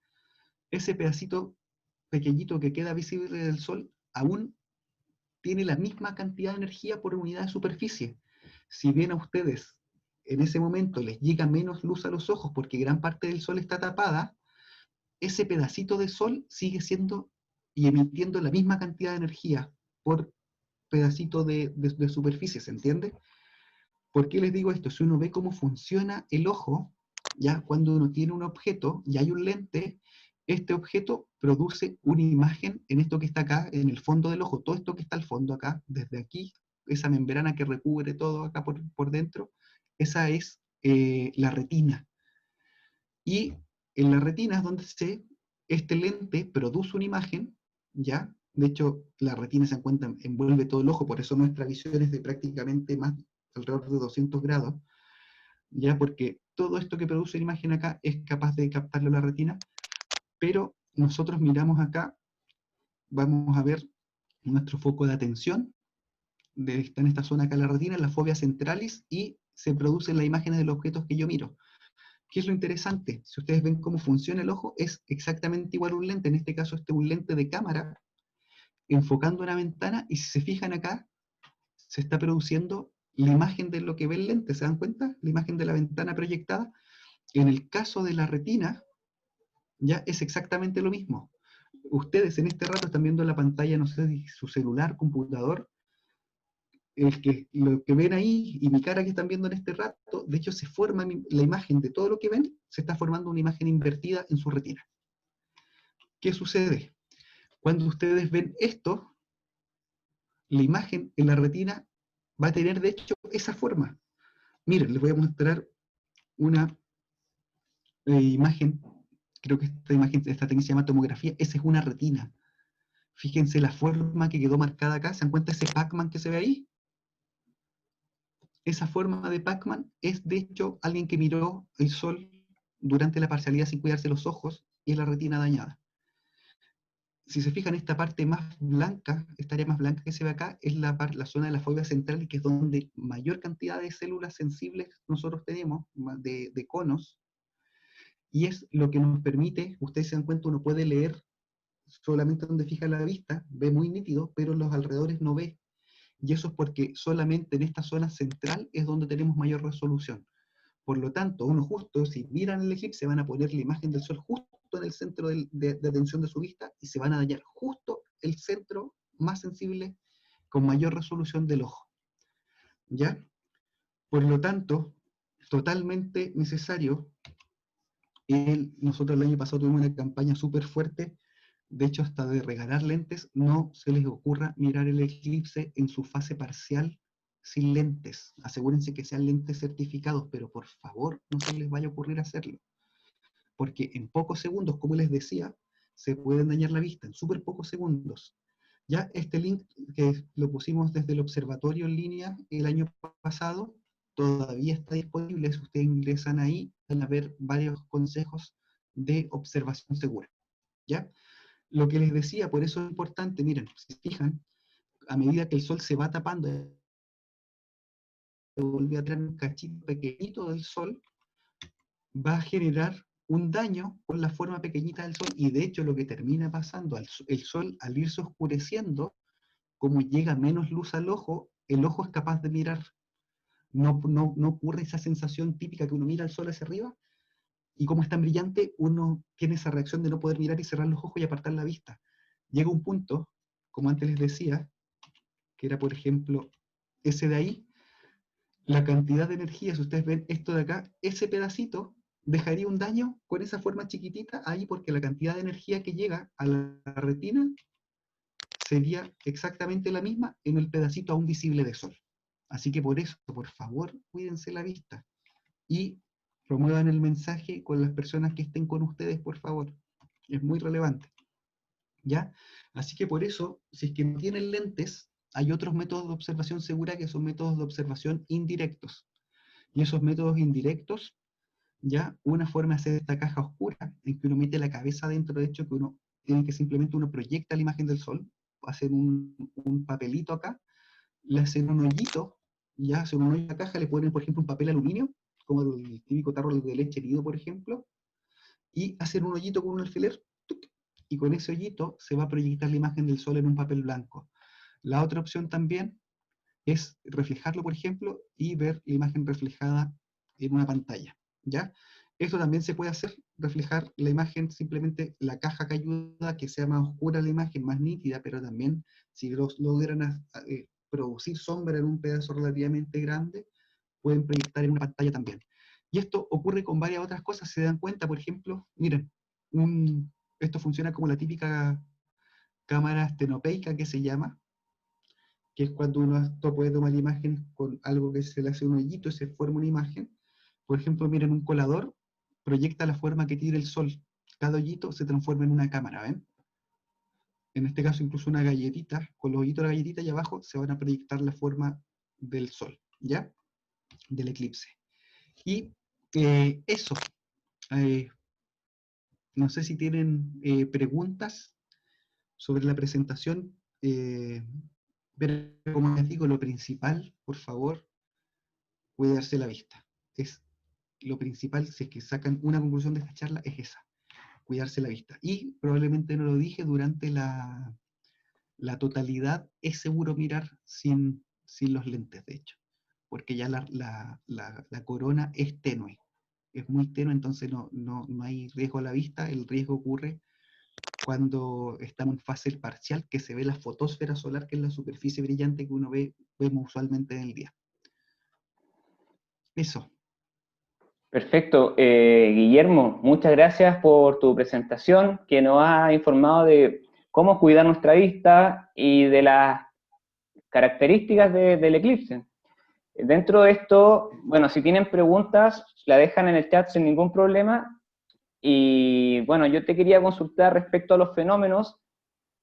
ese pedacito pequeñito que queda visible del Sol, aún tiene la misma cantidad de energía por unidad de superficie. si bien a ustedes en ese momento les llega menos luz a los ojos porque gran parte del sol está tapada, ese pedacito de sol sigue siendo y emitiendo la misma cantidad de energía por pedacito de superficie, ¿se entiende? ¿Por qué les digo esto? Si uno ve cómo funciona el ojo, ya cuando uno tiene un objeto y hay un lente, este objeto produce una imagen en esto que está acá, en el fondo del ojo, todo esto que está al fondo acá, desde aquí, esa membrana que recubre todo acá por dentro, esa es la retina. Y en la retina es donde este lente produce una imagen, ¿ya? De hecho, la retina se encuentra, envuelve todo el ojo, por eso nuestra visión es de prácticamente más, alrededor de 200 grados, ¿ya? Porque todo esto que produce la imagen acá es capaz de captarlo la retina, pero nosotros miramos acá, vamos a ver nuestro foco de atención, está en esta zona acá la retina, la fovea centralis, y se producen las imágenes de los objetos que yo miro. ¿Qué es lo interesante? Si ustedes ven cómo funciona el ojo, es exactamente igual a un lente. En este caso, este es un lente de cámara enfocando una ventana, y si se fijan acá, se está produciendo la imagen de lo que ve el lente. ¿Se dan cuenta? La imagen de la ventana proyectada. En el caso de la retina, ya es exactamente lo mismo. Ustedes en este rato están viendo la pantalla, no sé si su celular, computador, lo que ven ahí y mi cara que están viendo en este rato, de hecho se forma la imagen de todo lo que ven, se está formando una imagen invertida en su retina. ¿Qué sucede? Cuando ustedes ven esto, la imagen en la retina va a tener de hecho esa forma. Miren, les voy a mostrar una imagen, creo que esta técnica se llama tomografía, esa es una retina. Fíjense la forma que quedó marcada acá, ¿se dan cuenta ese Pac-Man que se ve ahí? Esa forma de Pac-Man es de hecho alguien que miró el sol durante la parcialidad sin cuidarse los ojos y la retina dañada. Si se fijan, esta parte más blanca, esta área más blanca que se ve acá, es la zona de la fóvea central, que es donde mayor cantidad de células sensibles nosotros tenemos, de conos, y es lo que nos permite, ustedes se dan cuenta, uno puede leer solamente donde fija la vista, ve muy nítido, pero en los alrededores no ve. Y eso es porque solamente en esta zona central es donde tenemos mayor resolución. Por lo tanto, uno justo, si miran el eclipse, van a poner la imagen del sol justo en el centro de atención de su vista, y se van a dañar justo el centro más sensible con mayor resolución del ojo. ¿Ya? Por lo tanto, totalmente necesario. Nosotros el año pasado tuvimos una campaña súper fuerte, de hecho hasta de regalar lentes. No se les ocurra mirar el eclipse en su fase parcial sin lentes. Asegúrense que sean lentes certificados, pero por favor no se les vaya a ocurrir hacerlo, porque en pocos segundos, como les decía, se pueden dañar la vista, en súper pocos segundos. Ya este link que lo pusimos desde el observatorio en línea el año pasado, todavía está disponible. Si ustedes ingresan ahí, van a ver varios consejos de observación segura. ¿Ya? Lo que les decía, por eso es importante, miren, si se fijan, a medida que el sol se va tapando, se vuelve a traer un cachito pequeñito del sol, va a generar un daño con la forma pequeñita del sol, y de hecho lo que termina pasando, el sol al irse oscureciendo, como llega menos luz al ojo, el ojo es capaz de mirar. No ocurre esa sensación típica que uno mira al sol hacia arriba, y como es tan brillante, uno tiene esa reacción de no poder mirar y cerrar los ojos y apartar la vista. Llega un punto, como antes les decía, que era por ejemplo ese de ahí, la cantidad de energía, si ustedes ven esto de acá, ese pedacito dejaría un daño con esa forma chiquitita ahí, porque la cantidad de energía que llega a la retina sería exactamente la misma en el pedacito aún visible de sol. Así que por eso, por favor, cuídense la vista y promuevan el mensaje con las personas que estén con ustedes, por favor. Es muy relevante. ¿Ya? Así que por eso, si es que no tienen lentes, hay otros métodos de observación segura, que son métodos de observación indirectos. Y esos métodos indirectos, ya, una forma de hacer esta caja oscura, en que uno mete la cabeza dentro, de hecho, que uno tiene que simplemente uno proyecta la imagen del sol, hacen un papelito acá, le hacen un hoyito, ya hacen un hoyo en la caja, le ponen, por ejemplo, un papel aluminio, como el típico tarro de leche herido, por ejemplo, y hacen un hoyito con un alfiler, y con ese hoyito se va a proyectar la imagen del sol en un papel blanco. La otra opción también es reflejarlo, por ejemplo, y ver la imagen reflejada en una pantalla, ¿ya? Esto también se puede hacer, reflejar la imagen, simplemente la caja que ayuda a que sea más oscura la imagen, más nítida, pero también si logran producir sombra en un pedazo relativamente grande, pueden proyectar en una pantalla también. Y esto ocurre con varias otras cosas, se dan cuenta, por ejemplo, miren, esto funciona como la típica cámara estenopeica que se llama, que es cuando uno puede tomar imágenes con algo que se le hace un hoyito y se forma una imagen. Por ejemplo, miren, un colador proyecta la forma que tiene el sol. Cada hoyito se transforma en una cámara, ¿ven? En este caso, incluso una galletita, con los hoyitos de la galletita y abajo se van a proyectar la forma del sol, ¿ya? Del eclipse. Y eso, eh, no sé si tienen preguntas sobre la presentación, pero como les digo, lo principal, por favor, cuidarse la vista. Es lo principal, si es que sacan una conclusión de esta charla, es esa, cuidarse la vista. Y probablemente no lo dije durante la totalidad, es seguro mirar sin los lentes, de hecho, porque ya la corona es tenue, es muy tenue, entonces no hay riesgo a la vista. El riesgo ocurre cuando estamos en fase parcial, que se ve la fotosfera solar, que es la superficie brillante que vemos usualmente en el día. Eso. Perfecto. Guillermo, muchas gracias por tu presentación, que nos ha informado de cómo cuidar nuestra vista y de las características del eclipse. Dentro de esto, bueno, si tienen preguntas, la dejan en el chat sin ningún problema. Y bueno, yo te quería consultar respecto a los fenómenos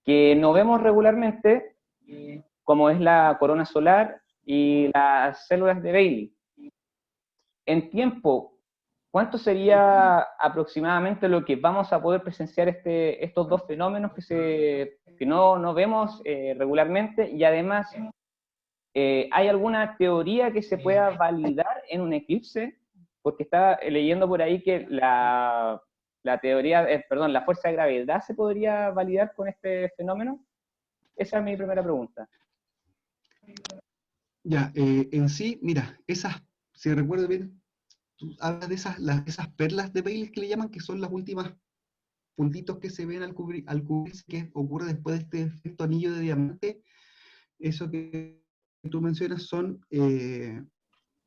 que no vemos regularmente, como es la corona solar y las células de Bailey. En tiempo, ¿cuánto sería aproximadamente lo que vamos a poder presenciar estos dos fenómenos que no vemos regularmente? Y además, ¿hay alguna teoría que se pueda validar en un eclipse? Porque estaba leyendo por ahí que la teoría, perdón, la fuerza de gravedad se podría validar con este fenómeno. Esa es mi primera pregunta. Ya, en sí, mira, si recuerdo bien, tú hablas de esas perlas de Bailey que le llaman, que son las últimas puntitos que se ven al cubrirse, que ocurre después de este efecto anillo de diamante. Eso que tú mencionas son,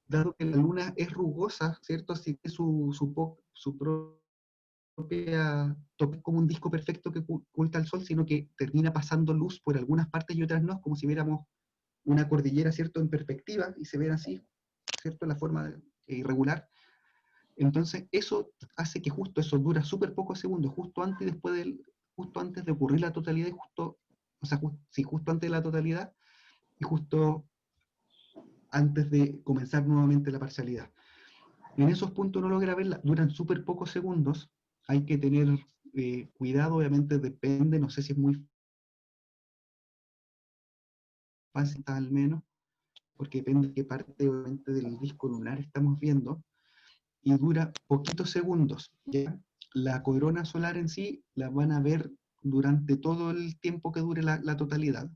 dado que la luna es rugosa, ¿cierto? Así que su propia toque como un disco perfecto que oculta el sol, sino que termina pasando luz por algunas partes y otras no, como si viéramos una cordillera, ¿cierto? En perspectiva, y se ven así, ¿cierto? La forma irregular. Entonces, eso hace que justo eso dura súper pocos segundos, justo antes y después justo antes de ocurrir la totalidad, justo antes de la totalidad y justo antes de comenzar nuevamente la parcialidad. En esos puntos no logra verla, duran súper pocos segundos, hay que tener cuidado, obviamente depende, no sé si es muy fácil al menos, porque depende de qué parte obviamente del disco lunar estamos viendo, y dura poquitos segundos, ¿ya? La corona solar en sí la van a ver durante todo el tiempo que dure la totalidad.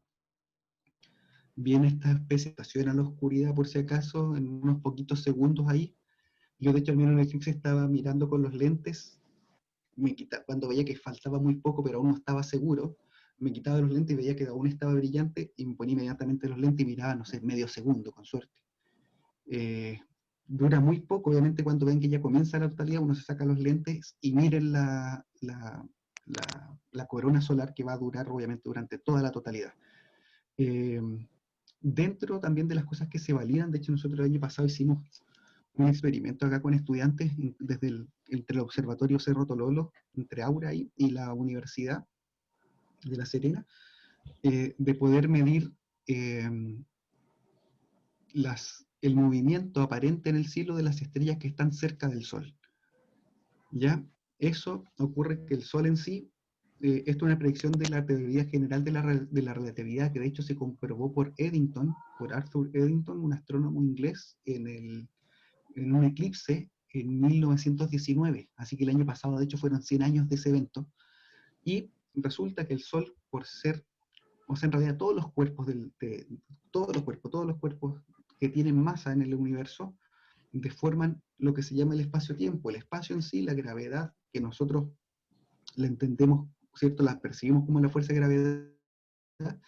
Viene esta especie de estación a la oscuridad, por si acaso, en unos poquitos segundos ahí. Yo, de hecho, al menos en Netflix estaba mirando con los lentes, cuando veía que faltaba muy poco, pero aún no estaba seguro, me quitaba los lentes y veía que aún estaba brillante, y me ponía inmediatamente los lentes y miraba, no sé, medio segundo, con suerte. Dura muy poco, obviamente cuando ven que ya comienza la totalidad, uno se saca los lentes y miren la corona solar que va a durar obviamente durante toda la totalidad. Dentro también de las cosas que se validan, de hecho nosotros el año pasado hicimos un experimento acá con estudiantes entre el Observatorio Cerro Tololo, entre Aura y la Universidad de La Serena, de poder medir el movimiento aparente en el cielo de las estrellas que están cerca del Sol. ¿Ya? Eso ocurre que el Sol en sí, esto es una predicción de la teoría general de la relatividad, que de hecho se comprobó por Arthur Eddington, un astrónomo inglés, en un eclipse en 1919. Así que el año pasado, de hecho, fueron 100 años de ese evento. Y resulta que el Sol, por ser o sea, en realidad todos los cuerpos, todos los cuerpos que tienen masa en el universo, deforman lo que se llama el espacio-tiempo. El espacio en sí, la gravedad, que nosotros la entendemos, ¿cierto? La percibimos como la fuerza de gravedad.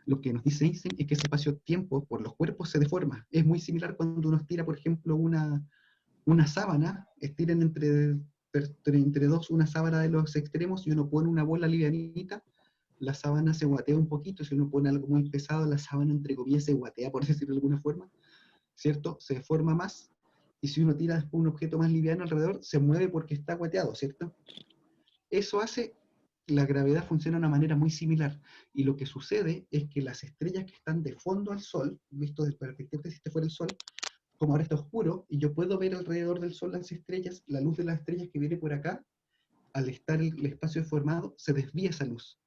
Lo que nos dice Einstein es que ese espacio-tiempo por los cuerpos se deforma. Es muy similar cuando uno estira, por ejemplo, una sábana, estiran entre dos una sábana de los extremos y uno pone una bola livianita, la sábana se guatea un poquito. Si uno pone algo muy pesado, la sábana, entre comillas, se guatea, por decirlo de alguna forma, ¿cierto? Se deforma más. Y si uno tira después un objeto más liviano alrededor, se mueve porque está guateado, ¿cierto? Eso hace, la gravedad funciona de una manera muy similar. Y lo que sucede es que las estrellas que están de fondo al Sol, visto desde la perspectiva si este fuera el Sol, como ahora está oscuro, y yo puedo ver alrededor del Sol las estrellas, la luz de las estrellas que viene por acá, al estar el espacio deformado, se desvía esa luz.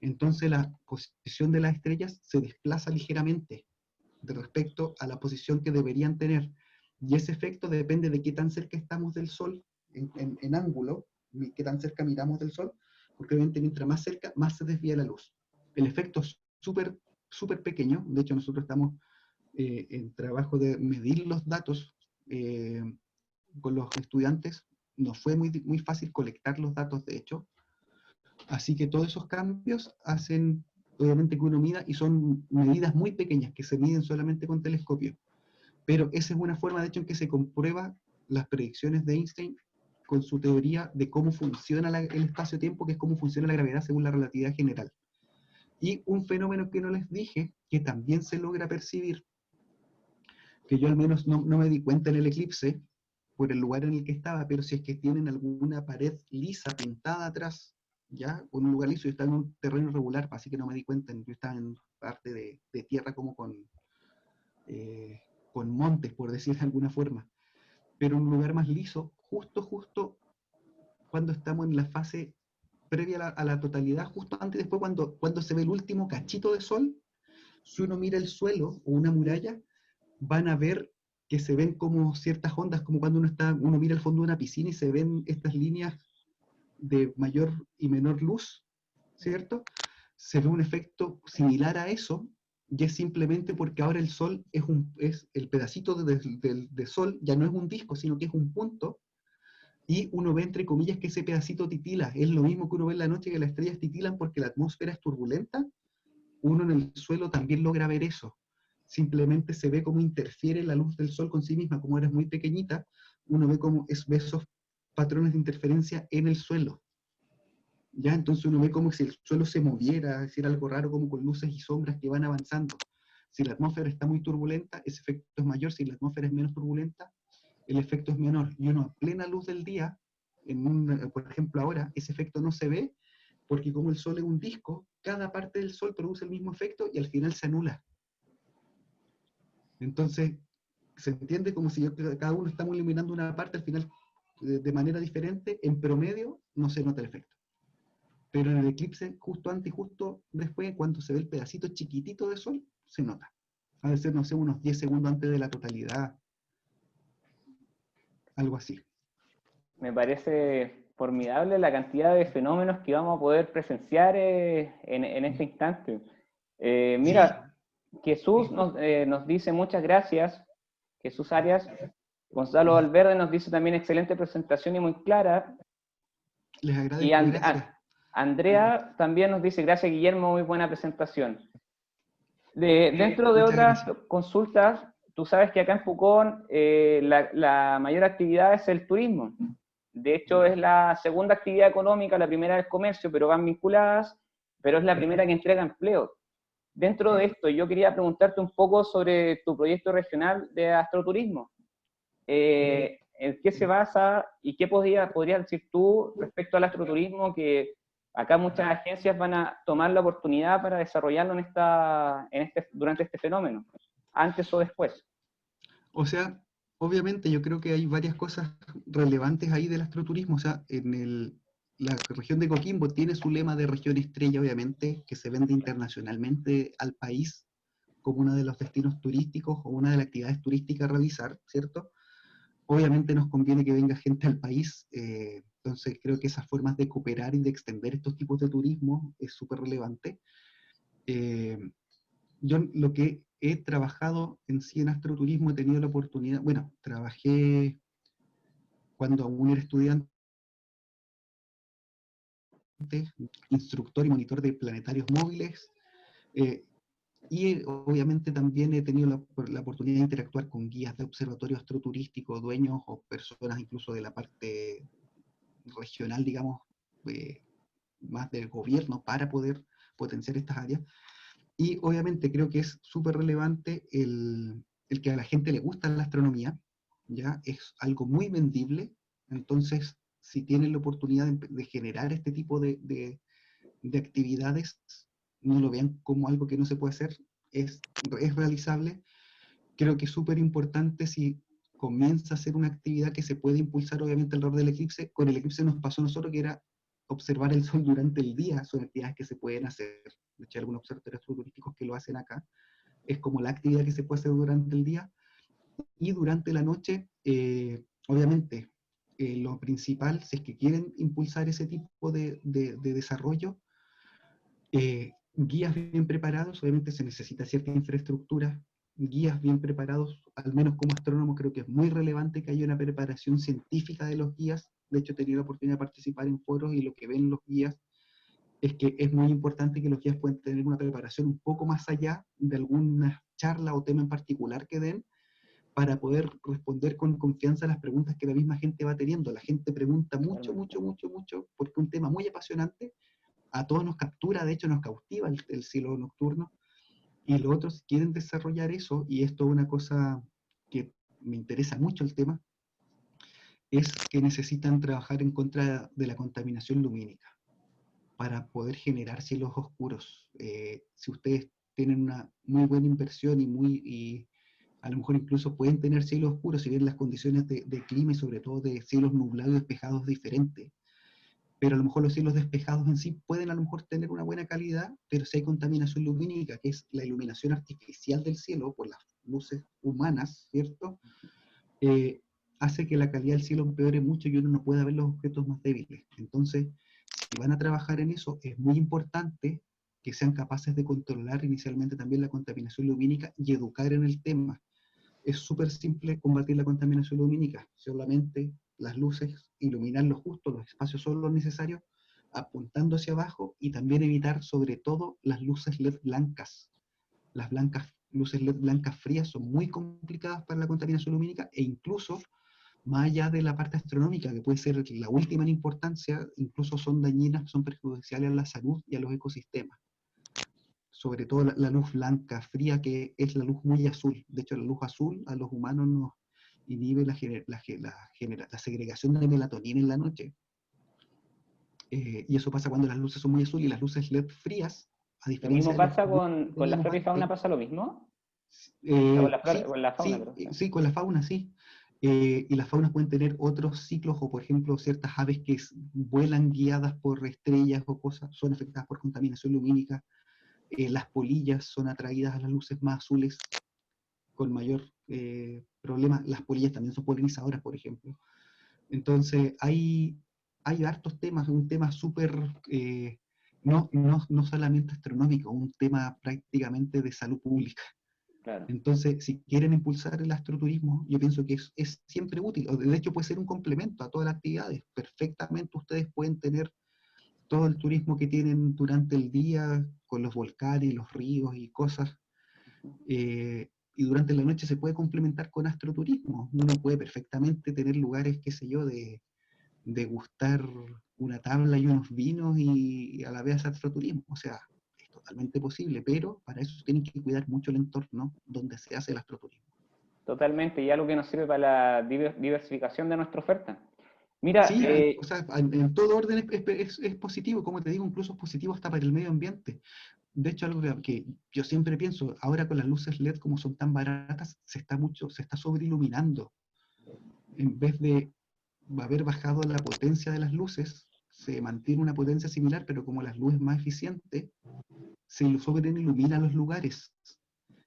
Entonces la posición de las estrellas se desplaza ligeramente de respecto a la posición que deberían tener. Y ese efecto depende de qué tan cerca estamos del Sol en ángulo, qué tan cerca miramos del Sol, porque obviamente mientras más cerca, más se desvía la luz. El efecto es súper, súper pequeño. De hecho, nosotros estamos en trabajo de medir los datos con los estudiantes. Nos fue muy fácil colectar los datos, de hecho. Así que todos esos cambios hacen, obviamente, que uno mida, y son medidas muy pequeñas que se miden solamente con telescopio. Pero esa es una forma, de hecho, en que se comprueba las predicciones de Einstein con su teoría de cómo funciona el espacio-tiempo, que es cómo funciona la gravedad según la relatividad general. Y un fenómeno que no les dije, que también se logra percibir, que yo al menos no me di cuenta en el eclipse, por el lugar en el que estaba, pero si es que tienen alguna pared lisa pintada atrás, ya, con un lugar liso, yo estaba en un terreno irregular, así que no me di cuenta, yo estaba en parte de tierra como con montes, por decir de alguna forma, pero en un lugar más liso, justo cuando estamos en la fase previa a la totalidad, justo antes y después, cuando se ve el último cachito de sol, si uno mira el suelo o una muralla, van a ver que se ven como ciertas ondas, como cuando uno mira el fondo de una piscina y se ven estas líneas de mayor y menor luz, ¿cierto? Se ve un efecto similar a eso, y es simplemente porque ahora el sol es el pedacito de sol, ya no es un disco, sino que es un punto, y uno ve entre comillas que ese pedacito titila. Es lo mismo que uno ve en la noche, que las estrellas titilan porque la atmósfera es turbulenta. Uno en el suelo también logra ver eso. Simplemente se ve cómo interfiere la luz del sol con sí misma. Como eres muy pequeñita, uno ve cómo ve esos patrones de interferencia en el suelo. ¿Ya? Entonces uno ve como si el suelo se moviera, decir algo raro, como con luces y sombras que van avanzando. Si la atmósfera está muy turbulenta, ese efecto es mayor. Si la atmósfera es menos turbulenta, el efecto es menor. Y uno a plena luz del día, por ejemplo ahora, ese efecto no se ve, porque como el sol es un disco, cada parte del sol produce el mismo efecto y al final se anula. Entonces, se entiende como si cada uno estamos iluminando una parte, al final de manera diferente, en promedio no se nota el efecto. Pero en el eclipse, justo antes y justo después, cuando se ve el pedacito chiquitito de sol, se nota. Ha de ser, no sé, unos 10 segundos antes de la totalidad, algo así. Me parece formidable la cantidad de fenómenos que vamos a poder presenciar en este instante. Sí, Mira, Jesús nos dice muchas gracias, Jesús Arias. Gonzalo Valverde nos dice también excelente presentación y muy clara. les Y agradezco, gracias. Andrea también nos dice gracias Guillermo, muy buena presentación. Dentro de Muchas otras gracias. consultas, tú sabes que acá en Pucón la mayor actividad es el turismo. De hecho, es la segunda actividad económica, la primera es el comercio, pero van vinculadas, pero es la primera que entrega empleo. Dentro de esto, yo quería preguntarte un poco sobre tu proyecto regional de astroturismo. ¿En qué se basa y qué podrías decir tú respecto al astroturismo, que acá muchas agencias van a tomar la oportunidad para desarrollarlo durante este fenómeno, antes o después? O sea, obviamente yo creo que hay varias cosas relevantes ahí del astroturismo. O sea, la región de Coquimbo tiene su lema de región estrella, obviamente, que se vende internacionalmente al país como uno de los destinos turísticos o una de las actividades turísticas a realizar, ¿cierto? Obviamente nos conviene que venga gente al país, entonces creo que esas formas de cooperar y de extender estos tipos de turismo es súper relevante. Eh, yo lo que he trabajado en sí en astroturismo, he tenido la oportunidad, bueno, trabajé cuando aún era estudiante, instructor y monitor de planetarios móviles, eh, y obviamente también he tenido la oportunidad de interactuar con guías de observatorio astroturístico, dueños o personas incluso de la parte regional, digamos, eh, más del gobierno para poder potenciar estas áreas. Y obviamente creo que es súper relevante el que a la gente le gusta la astronomía, ¿ya? Es algo muy vendible, entonces si tienen la oportunidad de generar este tipo de actividades, no lo vean como algo que no se puede hacer, es realizable. Creo que es súper importante si comienza a ser una actividad que se puede impulsar obviamente alrededor del eclipse. Con el eclipse nos pasó a nosotros que era observar el sol durante el día, son actividades que se pueden hacer. De hecho, hay algunos observatorios turísticos que lo hacen acá. Es como la actividad que se puede hacer durante el día. Y durante la noche, obviamente, lo principal, si es que quieren impulsar ese tipo de desarrollo, guías bien preparados, obviamente se necesita cierta infraestructura, guías bien preparados, al menos como astrónomo creo que es muy relevante que haya una preparación científica de los guías. De hecho, he tenido la oportunidad de participar en foros y lo que ven los guías es que es muy importante que los guías puedan tener una preparación un poco más allá de alguna charla o tema en particular que den, para poder responder con confianza a las preguntas que la misma gente va teniendo. La gente pregunta mucho, Totalmente. mucho, mucho, mucho, porque es un tema muy apasionante, a todos nos captura, de hecho nos cautiva el cielo nocturno, y los otros quieren desarrollar eso, y esto es una cosa que me interesa mucho el tema, es que necesitan trabajar en contra de la contaminación lumínica para poder generar cielos oscuros. Si ustedes tienen una muy buena inversión y a lo mejor incluso pueden tener cielos oscuros, si bien las condiciones de clima y sobre todo de cielos nublados y despejados diferentes, pero a lo mejor los cielos despejados en sí pueden a lo mejor tener una buena calidad, pero si hay contaminación lumínica, que es la iluminación artificial del cielo por las luces humanas, ¿cierto? Eh, hace que la calidad del cielo empeore mucho y uno no pueda ver los objetos más débiles. Entonces, si van a trabajar en eso, es muy importante que sean capaces de controlar inicialmente también la contaminación lumínica y educar en el tema. Es súper simple combatir la contaminación lumínica, solamente las luces, iluminar lo justo, los espacios son los necesarios, apuntando hacia abajo y también evitar sobre todo las luces LED blancas. Las luces LED blancas frías son muy complicadas para la contaminación lumínica e incluso más allá de la parte astronómica, que puede ser la última en importancia, incluso son dañinas, son perjudiciales a la salud y a los ecosistemas. Sobre todo la luz blanca, fría, que es la luz muy azul. De hecho, la luz azul a los humanos nos inhibe la segregación de melatonina en la noche. Y eso pasa cuando las luces son muy azul y las luces LED frías, a Lo diferencia mismo de los pasa luz que con la teníamos flora y fauna, antes. pasa lo mismo. O sea, Sí, con la fauna, sí, perdón. Sí. sí, con la fauna sí. Y las faunas pueden tener otros ciclos, o por ejemplo, ciertas aves que vuelan guiadas por estrellas o cosas, son afectadas por contaminación lumínica. Las polillas son atraídas a las luces más azules con mayor problema. Las polillas también son polinizadoras, por ejemplo. Entonces, hay hartos temas, un tema súper, no solamente astronómico, un tema prácticamente de salud pública. Claro. Entonces, si quieren impulsar el astroturismo, yo pienso que es siempre útil, o de hecho puede ser un complemento a todas las actividades. Perfectamente ustedes pueden tener todo el turismo que tienen durante el día, con los volcanes, los ríos y cosas, y durante la noche se puede complementar con astroturismo. Uno puede perfectamente tener lugares, qué sé yo, de degustar una tabla y unos vinos y a la vez astroturismo. O sea, es totalmente posible, pero para eso tienen que cuidar mucho el entorno donde se hace el astroturismo. Totalmente, y algo que nos sirve para la diversificación de nuestra oferta. Mira, Sí, o sea, en todo orden es positivo, como te digo, incluso es positivo hasta para el medio ambiente. De hecho, algo que yo siempre pienso, ahora con las luces LED como son tan baratas, se está sobreiluminando. En vez de haber bajado la potencia de las luces, se mantiene una potencia similar, pero como las luces más eficientes, se sobreilumina los lugares.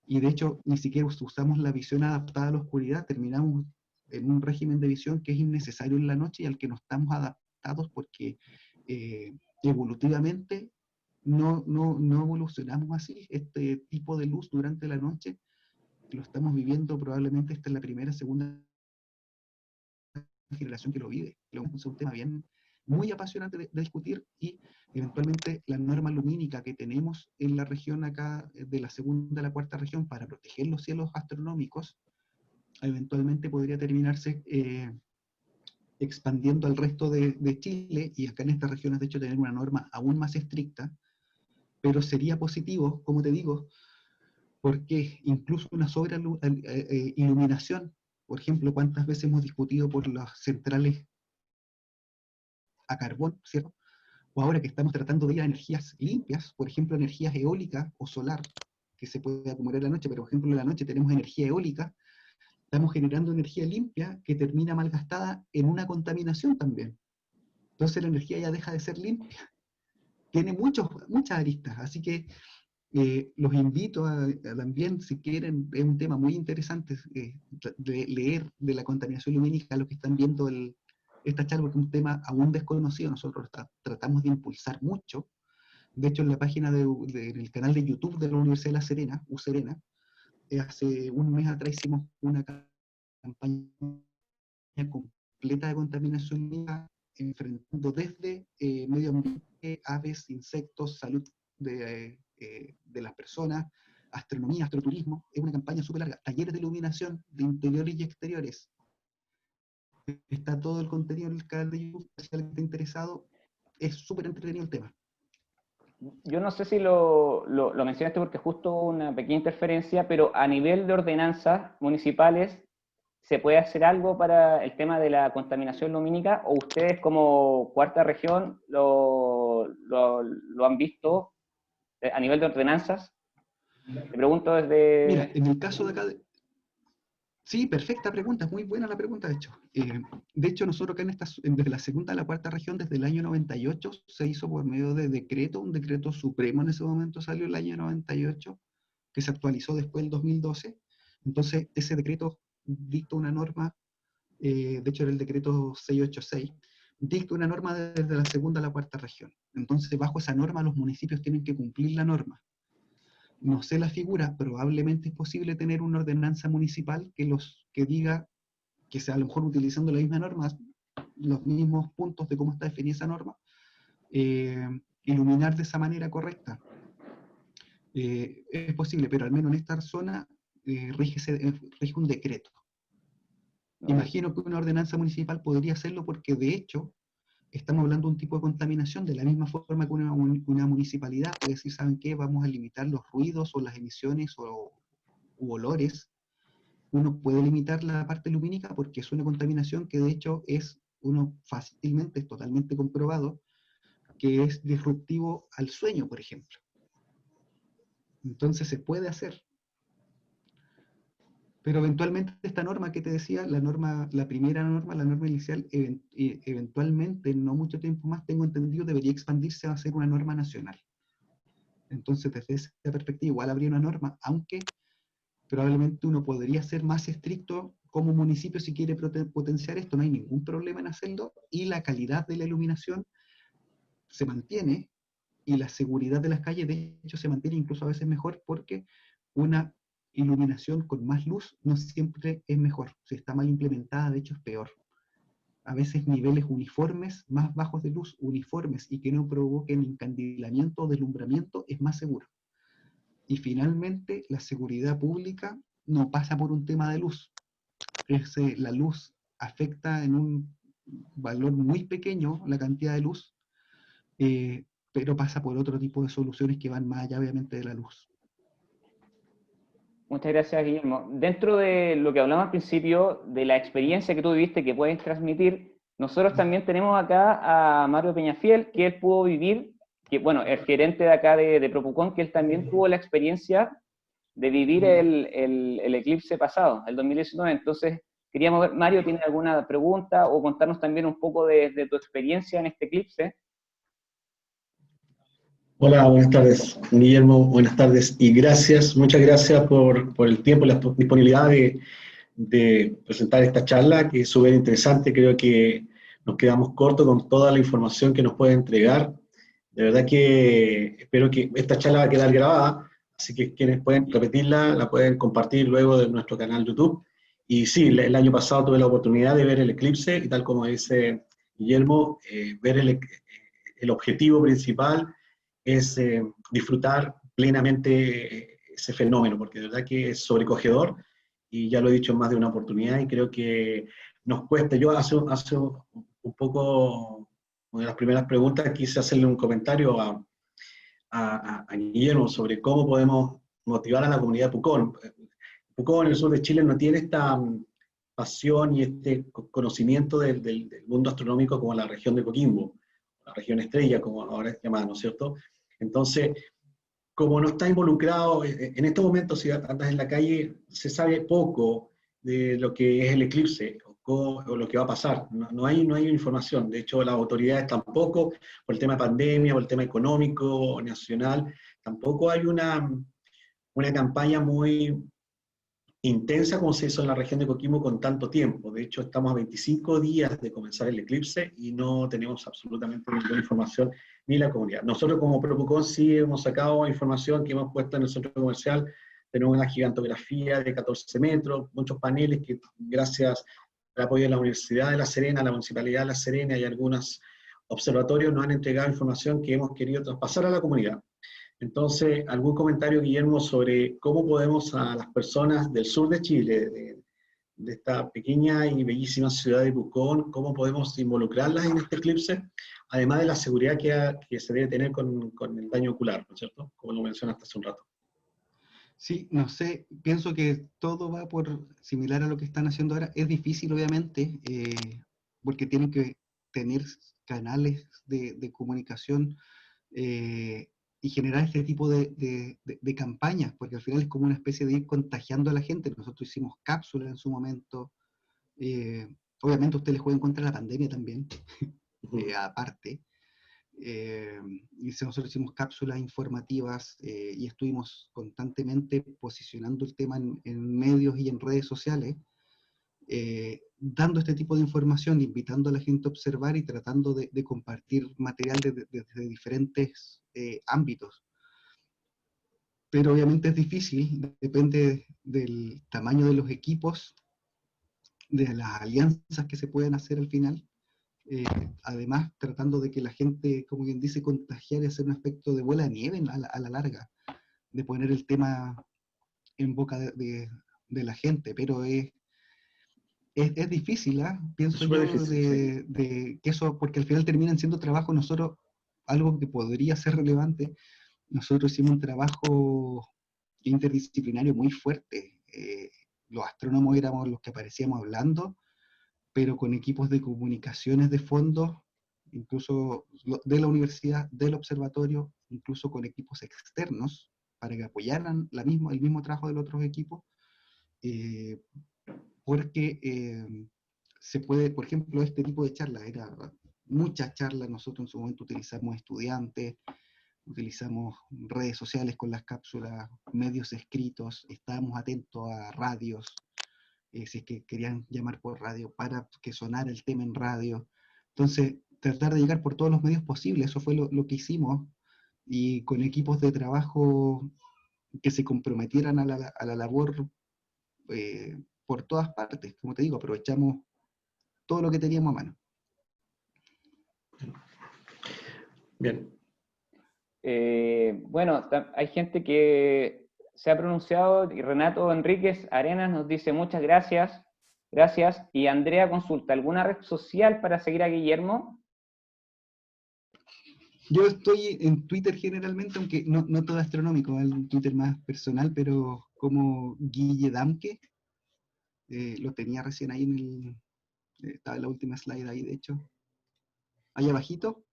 Y de hecho, ni siquiera usamos la visión adaptada a la oscuridad, terminamos en un régimen de visión que es innecesario en la noche y al que no estamos adaptados porque evolutivamente no evolucionamos así. Este tipo de luz durante la noche lo estamos viviendo, probablemente esta es la primera, segunda generación que lo vive. Es un tema bien, muy apasionante de discutir, y eventualmente la norma lumínica que tenemos en la región acá, de la segunda a la cuarta región, para proteger los cielos astronómicos, eventualmente podría terminarse expandiendo al resto de Chile, y acá en estas regiones de hecho tener una norma aún más estricta, pero sería positivo, como te digo, porque incluso una iluminación, por ejemplo, cuántas veces hemos discutido por las centrales a carbón, ¿cierto? O ahora que estamos tratando de ir a energías limpias, por ejemplo, energías eólica o solar, que se puede acumular en la noche, pero por ejemplo en la noche tenemos energía eólica, estamos generando energía limpia que termina malgastada en una contaminación también. Entonces la energía ya deja de ser limpia. Tiene muchas aristas, así que los invito a también, si quieren, es un tema muy interesante, de leer de la contaminación lumínica, lo que están viendo esta charla, porque es un tema aún desconocido, nosotros tratamos de impulsar mucho. De hecho, en la página en el canal de YouTube de la Universidad de La Serena, USerena, hace un mes atrás hicimos una campaña completa de contaminación lumínica, enfrentando desde medio ambiente, aves, insectos, salud de las personas, astronomía, astroturismo. Es una campaña súper larga. Talleres de iluminación de interiores y exteriores. Está todo el contenido en el canal de YouTube, si alguien está interesado. Es súper entretenido el tema. Yo no sé si lo mencionaste porque justo una pequeña interferencia, pero a nivel de ordenanzas municipales, ¿se puede hacer algo para el tema de la contaminación lumínica? ¿O ustedes como cuarta región lo han visto a nivel de ordenanzas? Te pregunto desde... Mira, en el caso de acá, sí, perfecta pregunta, es muy buena la pregunta, de hecho. De hecho, nosotros acá desde la segunda a la cuarta región, desde el año 98, se hizo por medio de decreto, un decreto supremo en ese momento salió el año 98, que se actualizó después del 2012. Entonces, ese decreto dicta una norma, de hecho era el decreto 686, dicta una norma desde la segunda a la cuarta región. Entonces, bajo esa norma, los municipios tienen que cumplir la norma. No sé la figura, probablemente es posible tener una ordenanza municipal que diga que sea a lo mejor utilizando la misma norma, los mismos puntos de cómo está definida esa norma, iluminar de esa manera correcta. Es posible, pero al menos en esta zona rige un decreto. Imagino que una ordenanza municipal podría hacerlo porque de hecho estamos hablando de un tipo de contaminación de la misma forma que una municipalidad puede decir, ¿saben qué? Vamos a limitar los ruidos o las emisiones u olores. Uno puede limitar la parte lumínica porque es una contaminación que de hecho fácilmente, es totalmente comprobado, que es disruptivo al sueño, por ejemplo. Entonces se puede hacer. Pero eventualmente esta norma que te decía, la primera norma, la norma inicial, eventualmente, no mucho tiempo más, tengo entendido, debería expandirse a ser una norma nacional. Entonces, desde esa perspectiva, igual habría una norma, aunque probablemente uno podría ser más estricto como municipio si quiere potenciar esto, no hay ningún problema en hacerlo, y la calidad de la iluminación se mantiene, y la seguridad de las calles, de hecho, se mantiene incluso a veces mejor, porque una iluminación con más luz no siempre es mejor. Si está mal implementada, de hecho, es peor. A veces niveles uniformes, más bajos de luz, uniformes, y que no provoquen encandilamiento o deslumbramiento, es más seguro. Y finalmente, la seguridad pública no pasa por un tema de luz. La luz afecta en un valor muy pequeño la cantidad de luz, pero pasa por otro tipo de soluciones que van más allá, obviamente, de la luz. Muchas gracias, Guillermo. Dentro de lo que hablamos al principio, de la experiencia que tú viviste, que puedes transmitir, nosotros también tenemos acá a Mario Peñafiel, que él pudo vivir, que bueno, el gerente de acá de Propucon, que él también tuvo la experiencia de vivir el eclipse pasado, el 2019. Entonces, queríamos ver, Mario, ¿tiene alguna pregunta o contarnos también un poco de tu experiencia en este eclipse? Hola, buenas tardes, Guillermo, buenas tardes y gracias, muchas gracias por el tiempo y la disponibilidad de presentar esta charla, que es súper interesante. Creo que nos quedamos cortos con toda la información que nos puede entregar De verdad que espero que esta charla va a quedar grabada, así que quienes pueden repetirla, la pueden compartir luego de nuestro canal YouTube. Y sí, el año pasado tuve la oportunidad de ver el eclipse, y tal como dice Guillermo, ver el objetivo principal es disfrutar plenamente ese fenómeno, porque de verdad que es sobrecogedor, y ya lo he dicho en más de una oportunidad, y creo que nos cuesta. Yo hace un poco, una de las primeras preguntas, quise hacerle un comentario a Guillermo sobre cómo podemos motivar a la comunidad de Pucón. Pucón, en el sur de Chile, no tiene esta pasión y este conocimiento del mundo astronómico como la región de Coquimbo, la región estrella, como ahora es llamada, ¿no es cierto? Entonces, como no está involucrado, en estos momentos, si andas en la calle, se sabe poco de lo que es el eclipse o lo que va a pasar. No hay información. De hecho, las autoridades tampoco, por el tema de pandemia, por el tema económico, nacional, tampoco hay una campaña muy intensa como se hizo en la región de Coquimbo con tanto tiempo. De hecho, estamos a 25 días de comenzar el eclipse y no tenemos absolutamente ninguna información ni la comunidad. Nosotros como Propucon sí hemos sacado información que hemos puesto en el centro comercial. Tenemos una gigantografía de 14 metros, muchos paneles que gracias al apoyo de la Universidad de La Serena, la Municipalidad de La Serena y algunos observatorios nos han entregado información que hemos querido traspasar a la comunidad. Entonces, ¿algún comentario, Guillermo, sobre cómo podemos a las personas del sur de Chile, de esta pequeña y bellísima ciudad de Pucón, cómo podemos involucrarlas en este eclipse, además de la seguridad que se debe tener con el daño ocular, ¿no es cierto? Como lo mencionaste hace un rato. Sí, no sé, pienso que todo va por similar a lo que están haciendo ahora. Es difícil, obviamente, porque tienen que tener canales de comunicación y generar este tipo de campañas, porque al final es como una especie de ir contagiando a la gente. Nosotros hicimos cápsulas en su momento. Obviamente ustedes les juegan contra la pandemia también, aparte. Y nosotros hicimos cápsulas informativas y estuvimos constantemente posicionando el tema en medios y en redes sociales, dando este tipo de información, invitando a la gente a observar y tratando de compartir material desde diferentes ámbitos. Pero obviamente es difícil, depende del tamaño de los equipos, de las alianzas que se pueden hacer al final. Además, tratando de que la gente, como quien dice, contagiar y hacer un aspecto de bola de nieve a la larga, de poner el tema en boca de la gente, pero es difícil, ¿eh? Pienso Súper yo, difícil, sí. de que eso, porque al final terminan siendo trabajo. Nosotros, algo que podría ser relevante, nosotros hicimos un trabajo interdisciplinario muy fuerte. Los astrónomos éramos los que aparecíamos hablando, pero con equipos de comunicaciones de fondo, incluso de la universidad, del observatorio, incluso con equipos externos, para que apoyaran el mismo trabajo de los otros equipos, eh, porque se puede, por ejemplo, este tipo de charlas, era muchas charlas. Nosotros en su momento utilizamos estudiantes, utilizamos redes sociales con las cápsulas, medios escritos, estábamos atentos a radios, si es que querían llamar por radio, para que sonara el tema en radio. Entonces, tratar de llegar por todos los medios posibles, eso fue lo que hicimos, y con equipos de trabajo que se comprometieran a la labor por todas partes. Como te digo, aprovechamos todo lo que teníamos a mano. Bien. Bueno, hay gente que se ha pronunciado, y Renato Enríquez Arenas nos dice muchas gracias, gracias, y Andrea consulta, ¿alguna red social para seguir a Guillermo? Yo estoy en Twitter generalmente, aunque no todo astronómico, el Twitter más personal, pero como Guille Damke, lo tenía recién ahí estaba en la última slide ahí, de hecho, ahí abajito.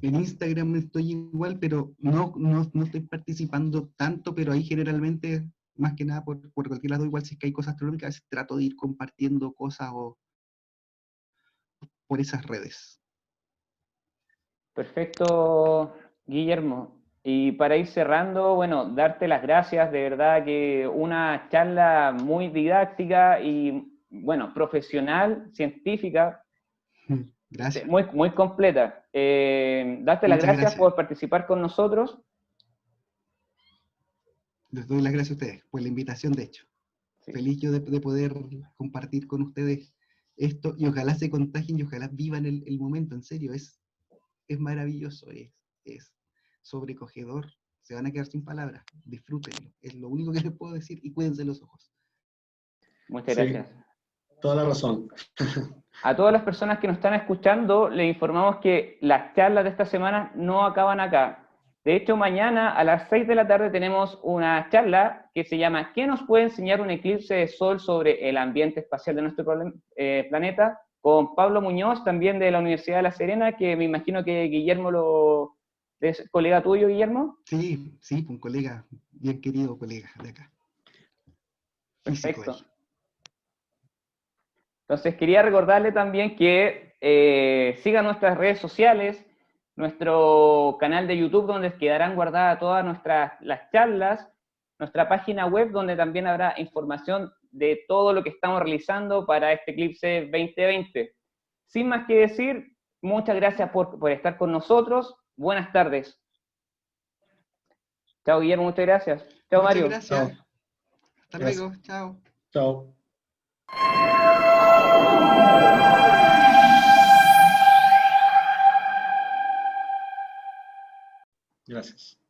En Instagram estoy igual, pero no estoy participando tanto, pero ahí generalmente, más que nada por cualquier lado, igual si es que hay cosas astronómicas, a veces trato de ir compartiendo cosas por esas redes. Perfecto, Guillermo. Y para ir cerrando, bueno, darte las gracias, de verdad que una charla muy didáctica y, bueno, profesional, científica. Gracias. Muy, muy completa. Darte las Muchas gracias gracias. por participar con nosotros. Les doy las gracias a ustedes por la invitación, de hecho. Sí. Feliz yo de poder compartir con ustedes esto y ojalá se contagien y ojalá vivan el momento, en serio, es maravilloso, es sobrecogedor, se van a quedar sin palabras, disfrútenlo, es lo único que les puedo decir y cuídense los ojos. Muchas Sí, gracias. toda la razón. A todas las personas que nos están escuchando, les informamos que las charlas de esta semana no acaban acá. De hecho, mañana a las 6 de la tarde tenemos una charla que se llama ¿Qué nos puede enseñar un eclipse de sol sobre el ambiente espacial de nuestro planeta? Con Pablo Muñoz, también de la Universidad de La Serena, que me imagino que Guillermo es colega tuyo, Guillermo. Sí, sí, un colega, bien querido colega de acá. Físico él. Perfecto. Entonces quería recordarle también que sigan nuestras redes sociales, nuestro canal de YouTube donde quedarán guardadas todas las charlas, nuestra página web donde también habrá información de todo lo que estamos realizando para este Eclipse 2020. Sin más que decir, muchas gracias por estar con nosotros. Buenas tardes. Chao, Guillermo, muchas gracias. Chao, Muchas Mario. gracias. Chao. Hasta Gracias. luego. Chao. Chao. Gracias.